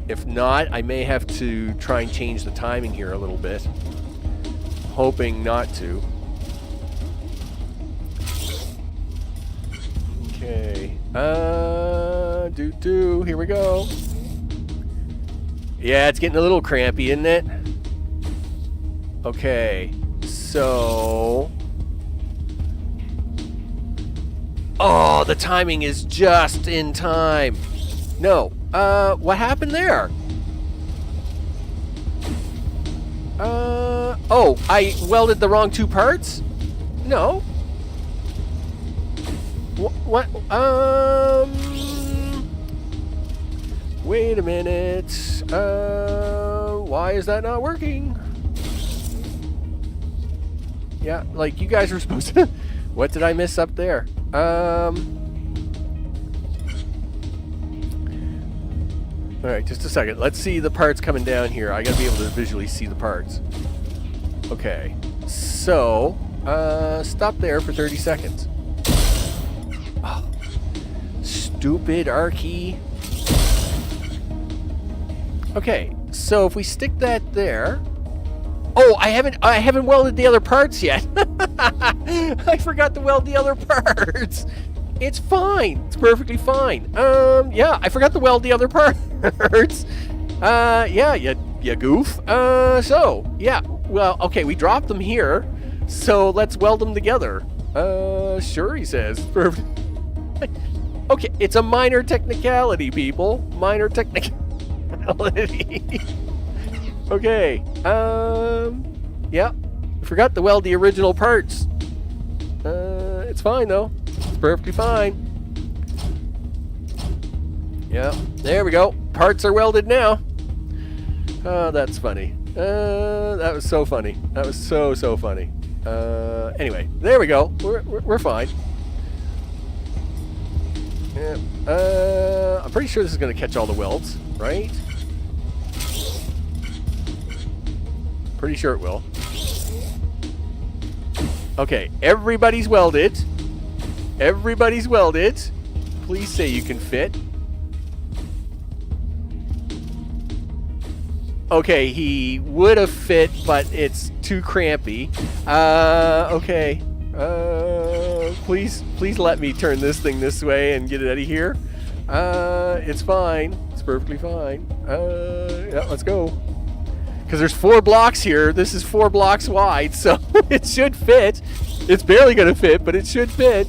If not, I may have to try and change the timing here a little bit. Hoping not to. Okay. Here we go. Yeah, it's getting a little crampy, isn't it? Okay. So... Oh, the timing is just in time. No. What happened there? Oh, I welded the wrong two parts? No. What? Wait a minute. Why is that not working? Yeah, like you guys were supposed to... What did I miss up there? Alright, just a second. Let's see the parts coming down here. I gotta be able to visually see the parts. Okay. So, stop there for 30 seconds. Oh, stupid R-key. Okay, so if we stick that there... Oh, I haven't welded the other parts yet. I forgot to weld the other parts. It's fine. It's perfectly fine. Yeah, I forgot to weld the other parts. Yeah, you goof. So, yeah. Well, okay, we dropped them here. So let's weld them together. Sure, he says. Perfect. Okay, it's a minor technicality, people. Minor technicality. Okay. Yeah. I forgot to weld the original parts. It's fine though. It's perfectly fine. Yeah. There we go. Parts are welded now. Oh, that's funny. That was so funny. That was so funny. Anyway, there we go. We're fine. Yeah. I'm pretty sure this is going to catch all the welds, right? Pretty sure it will. Okay, everybody's welded. Everybody's welded. Please say you can fit. Okay, he would have fit, but it's too crampy. Okay. Please let me turn this thing this way and get it out of here. It's fine. It's perfectly fine. Yeah, let's go. Because there's 4 blocks here. This is 4 blocks wide, so it should fit. It's barely going to fit, but it should fit.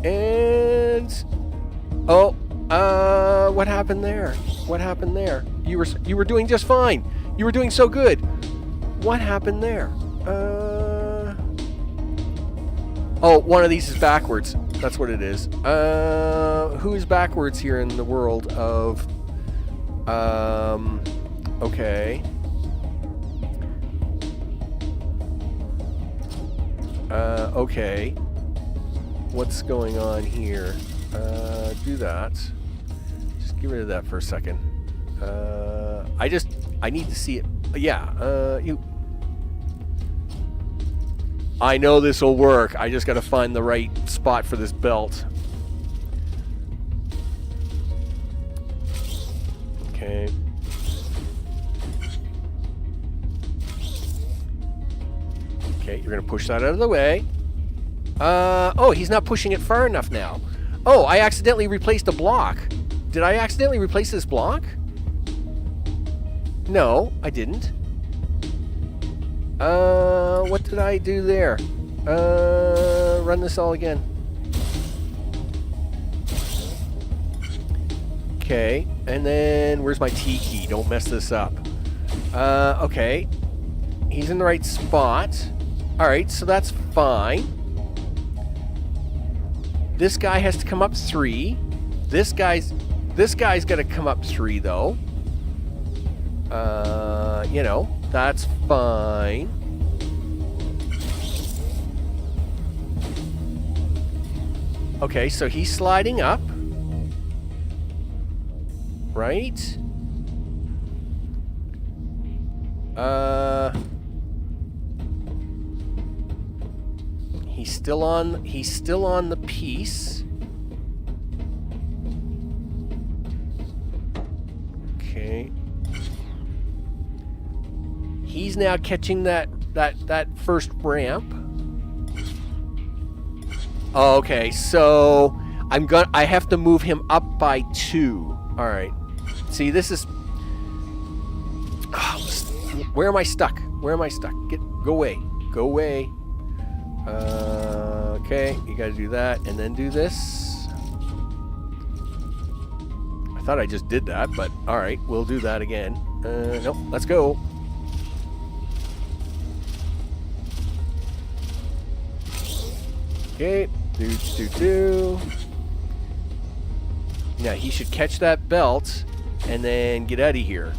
And... Oh, what happened there? What happened there? You were doing just fine. You were doing so good. What happened there? Oh, one of these is backwards. That's what it is. Who is backwards here in the world of... Okay. Okay. What's going on here? Do that. Just get rid of that for a second. I need to see it. Yeah, I know this will work. I just got to find the right spot for this belt. Okay. Okay, you're going to push that out of the way. Oh, he's not pushing it far enough now. Oh, I accidentally replaced a block. Did I accidentally replace this block? No, I didn't. what did I do there? Run this all again. Okay, and then where's my T key? Don't mess this up. Okay. He's in the right spot. Alright, so that's fine. This guy has to come up 3. This guy's got to come up 3 though. You know, that's fine. Okay, so he's sliding up. Right? He's still on the piece. Okay. He's now catching that first ramp. Okay, so I have to move him up by 2. All right. See, this is. Where am I stuck? Where am I stuck? Go away. Go away. Okay, you got to do that and then do this. I thought I just did that, but all right, we'll do that again. Nope. Let's go. Okay. Do. Now he should catch that belt and then get out of here.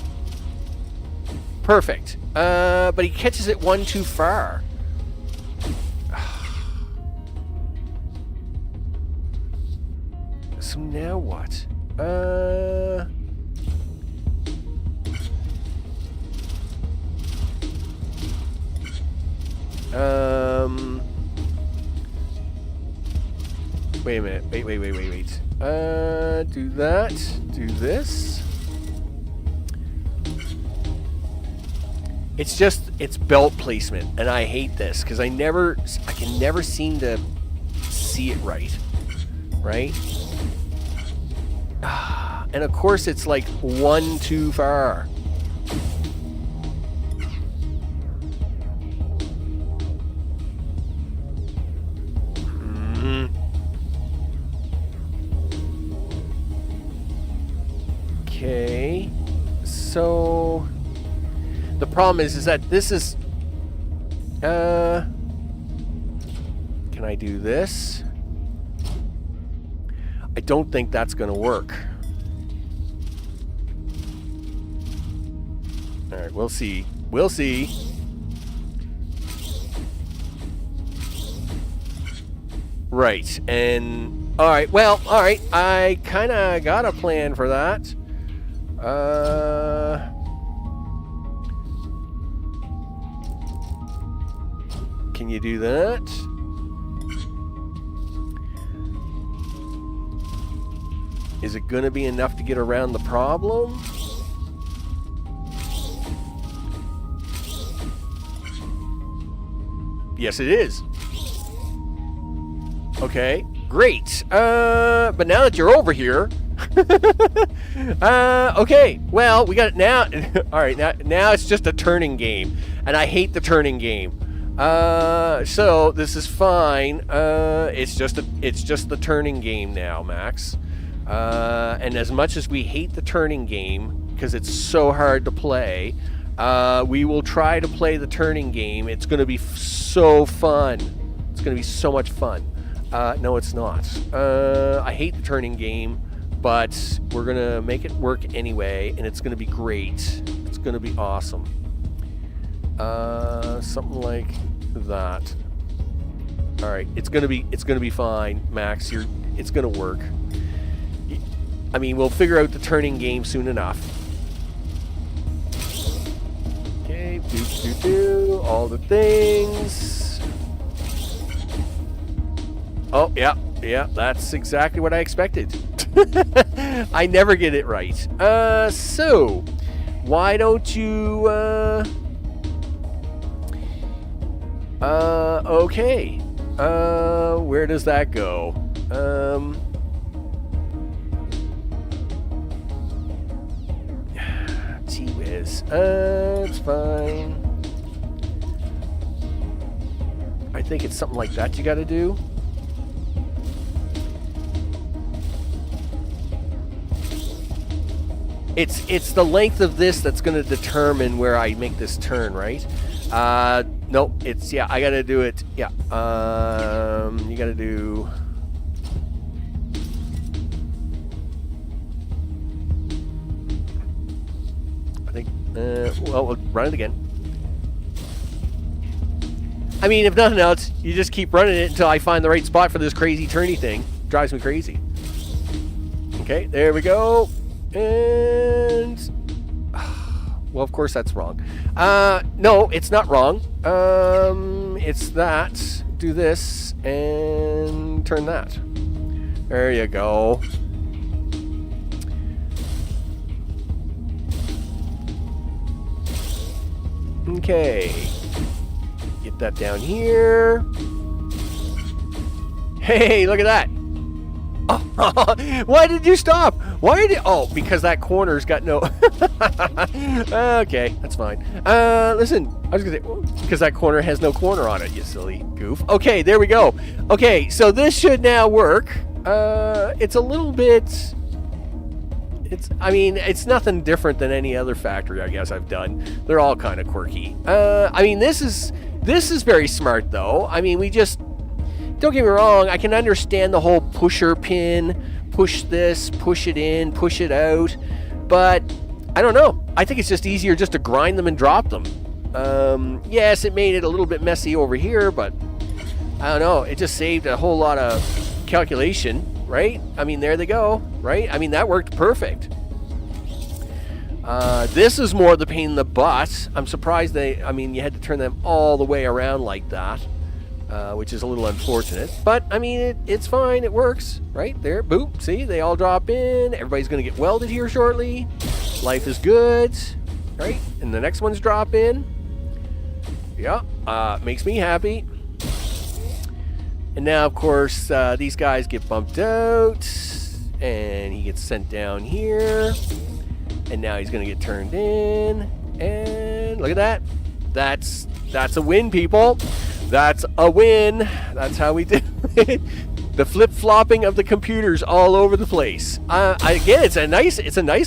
Perfect. But he catches it one too far. So now what? Wait a minute. Wait. Do that. Do this. It's belt placement, and I hate this because I can never seem to see it right. Right? And of course it's like one too far. Okay. So the problem is that this is can I do this? I don't think that's going to work. All right, we'll see. We'll see. Right, and all right. Well, all right. I kind of got a plan for that. Can you do that? Is it going to be enough to get around the problem? Yes, it is. Okay, great. But now that you're over here, okay. Well, we got it now. All right, now it's just a turning game, and I hate the turning game. So this is fine. It's just the turning game now, Max. And as much as we hate the turning game because it's so hard to play, we will try to play the turning game. It's going to be so fun. It's going to be so much fun. No, it's not. I hate the turning game, but we're going to make it work anyway, and it's going to be great. It's going to be awesome. Something like that. All right, it's going to be fine, Max. It's going to work. I mean, we'll figure out the turning game soon enough. Okay, do all the things. Oh, yeah, that's exactly what I expected. I never get it right. So, why don't you, okay. Where does that go? Gee whiz. It's fine. I think it's something like that you got to do. It's the length of this that's going to determine where I make this turn, right? Nope. It's, yeah, I got to do it. Yeah. You got to do... I think, well, we'll run it again. I mean, if nothing else, you just keep running it until I find the right spot for this crazy turny thing. Drives me crazy. Okay, there we go. And... well, of course that's wrong. No, it's not wrong. It's that. Do this and turn that. There you go. Okay. Get that down here. Hey, look at that. Oh, why did you stop? Why did... oh, because that corner's got no... okay, that's fine. Listen, I was going to say... because that corner has no corner on it, you silly goof. Okay, there we go. Okay, so this should now work. It's a little bit... I mean, it's nothing different than any other factory, I guess, I've done. They're all kind of quirky. I mean, this is very smart, though. I mean, we just... don't get me wrong, I can understand the whole pusher pin, push this, push it in, push it out, but I don't know. I think it's just easier just to grind them and drop them. Yes, it made it a little bit messy over here, but I don't know. It just saved a whole lot of calculation, right? I mean, there they go, right? I mean, that worked perfect. This is more the pain in the butt. I'm surprised I mean, you had to turn them all the way around like that. Which is a little unfortunate, but I mean, it's fine. It works, right? There, boop. See, they all drop in. Everybody's going to get welded here shortly. Life is good, right? And the next ones drop in. Yeah, makes me happy. And now, of course, these guys get bumped out, and he gets sent down here. And now he's going to get turned in. And look at that. That's a win, people. That's a win. That's how we do it. The flip-flopping of the computers all over the place. Again, it's a nice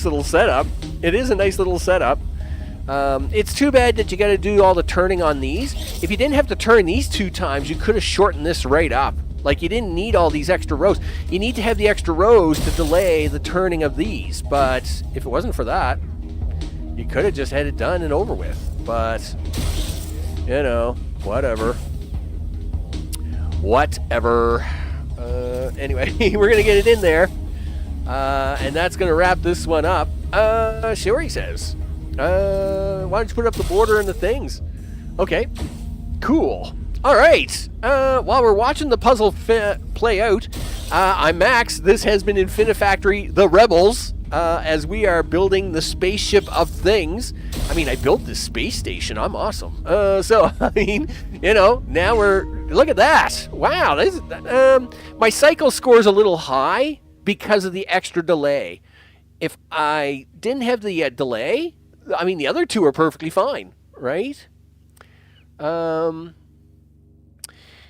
little setup. It is a nice little setup. It's too bad that you got to do all the turning on these. If you didn't have to turn these 2 times, you could have shortened this right up. Like, you didn't need all these extra rows. You need to have the extra rows to delay the turning of these. But if it wasn't for that, you could have just had it done and over with. But, you know, whatever. Anyway, we're going to get it in there. And that's going to wrap this one up. Sure, he says. Why don't you put up the border and the things? Okay, cool. All right. While we're watching the puzzle play out, I'm Max. This has been Infinifactory, The Rebels, as we are building the spaceship of things. I mean, I built this space station. I'm awesome. So, I mean, you know, now look at that. Wow. My cycle score is a little high because of the extra delay. If I didn't have the delay, I mean, the other 2 are perfectly fine, right?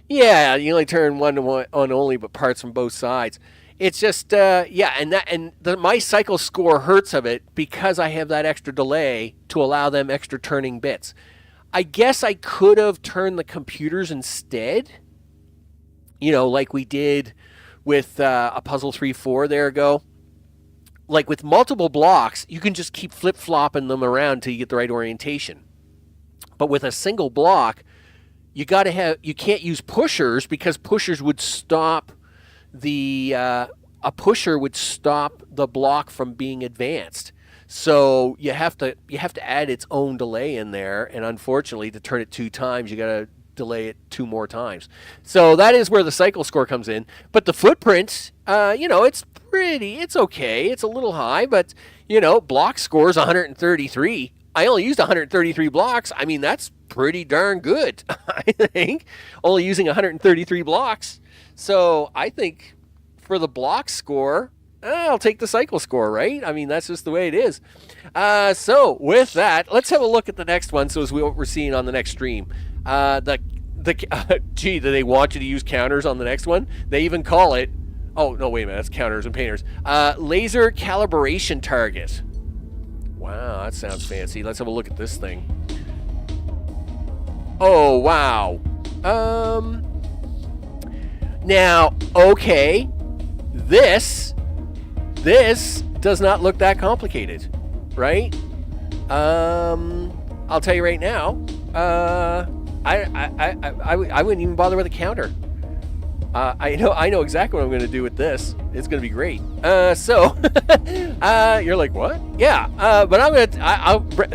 Yeah, you only turn one on only, but parts from both sides. It's just, yeah, and my cycle score hurts of it because I have that extra delay to allow them extra turning bits. I guess I could have turned the computers instead, you know, like we did with a Puzzle 3-4 there ago. Like with multiple blocks, you can just keep flip-flopping them around till you get the right orientation. But with a single block, you can't use pushers because pushers would stop a pusher would stop the block from being advanced. So you have to add its own delay in there, and unfortunately, to turn it 2 times, you got to delay it 2 more times. So that is where the cycle score comes in. But the footprint, you know, it's okay. It's a little high, but you know, block score is 133. I only used 133 blocks. I mean, that's pretty darn good, I think. Only using 133 blocks. So I think for the block score, I'll take the cycle score, right? I mean, that's just the way it is. So with that, let's have a look at the next one. So as what we're seeing on the next stream, the Gee, do they want you to use counters on the next one? They even call it. Oh no, wait a minute. That's counters and painters. Laser calibration target. Wow, that sounds fancy. Let's have a look at this thing. Oh wow. Now, okay, this does not look that complicated, right? I'll tell you right now. I wouldn't even bother with a counter. I know exactly what I'm going to do with this. It's going to be great. So you're like, what? Yeah. But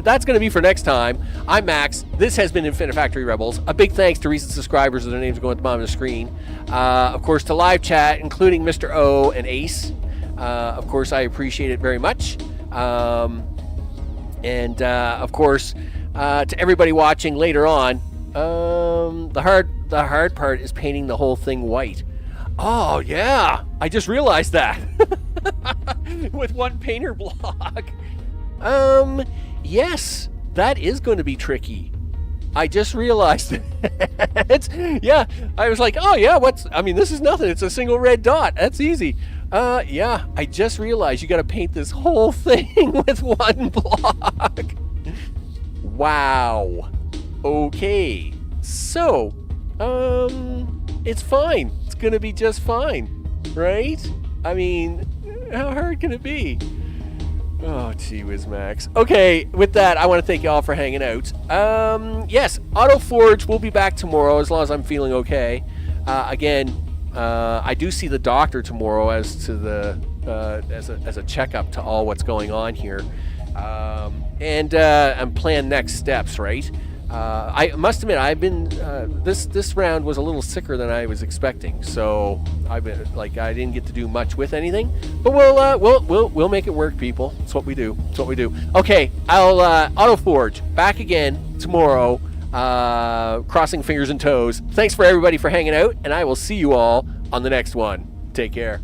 that's going to be for next time. I'm Max. This has been Infinifactory Rebels. A big thanks to recent subscribers. Their names are going at the bottom of the screen. Of course, to live chat, including Mr. O and Ace. Of course, I appreciate it very much. And of course, to everybody watching later on, the hard part is painting the whole thing white. Oh yeah, I just realized that. With one painter block. Yes, that is going to be tricky. I just realized it. Yeah, I was like, oh yeah, this is nothing. It's a single red dot. That's easy. Yeah, I just realized you got to paint this whole thing with one block. Wow. Okay. So, it's fine. It's gonna be just fine, right? I mean, how hard can it be? Oh, gee whiz, Max. Okay, with that, I want to thank you all for hanging out. Yes, Auto Forge will be back tomorrow as long as I'm feeling okay. Again, I do see the doctor tomorrow as to the as a checkup to all what's going on here, and plan next steps. Right. I must admit, I've been this round was a little sicker than I was expecting, so I've been I didn't get to do much with anything, but we'll make it work, people. It's what we do. It's what we do. Okay, I'll Auto Forge back again tomorrow. Crossing fingers and toes. Thanks for everybody for hanging out, and I will see you all on the next one. Take care.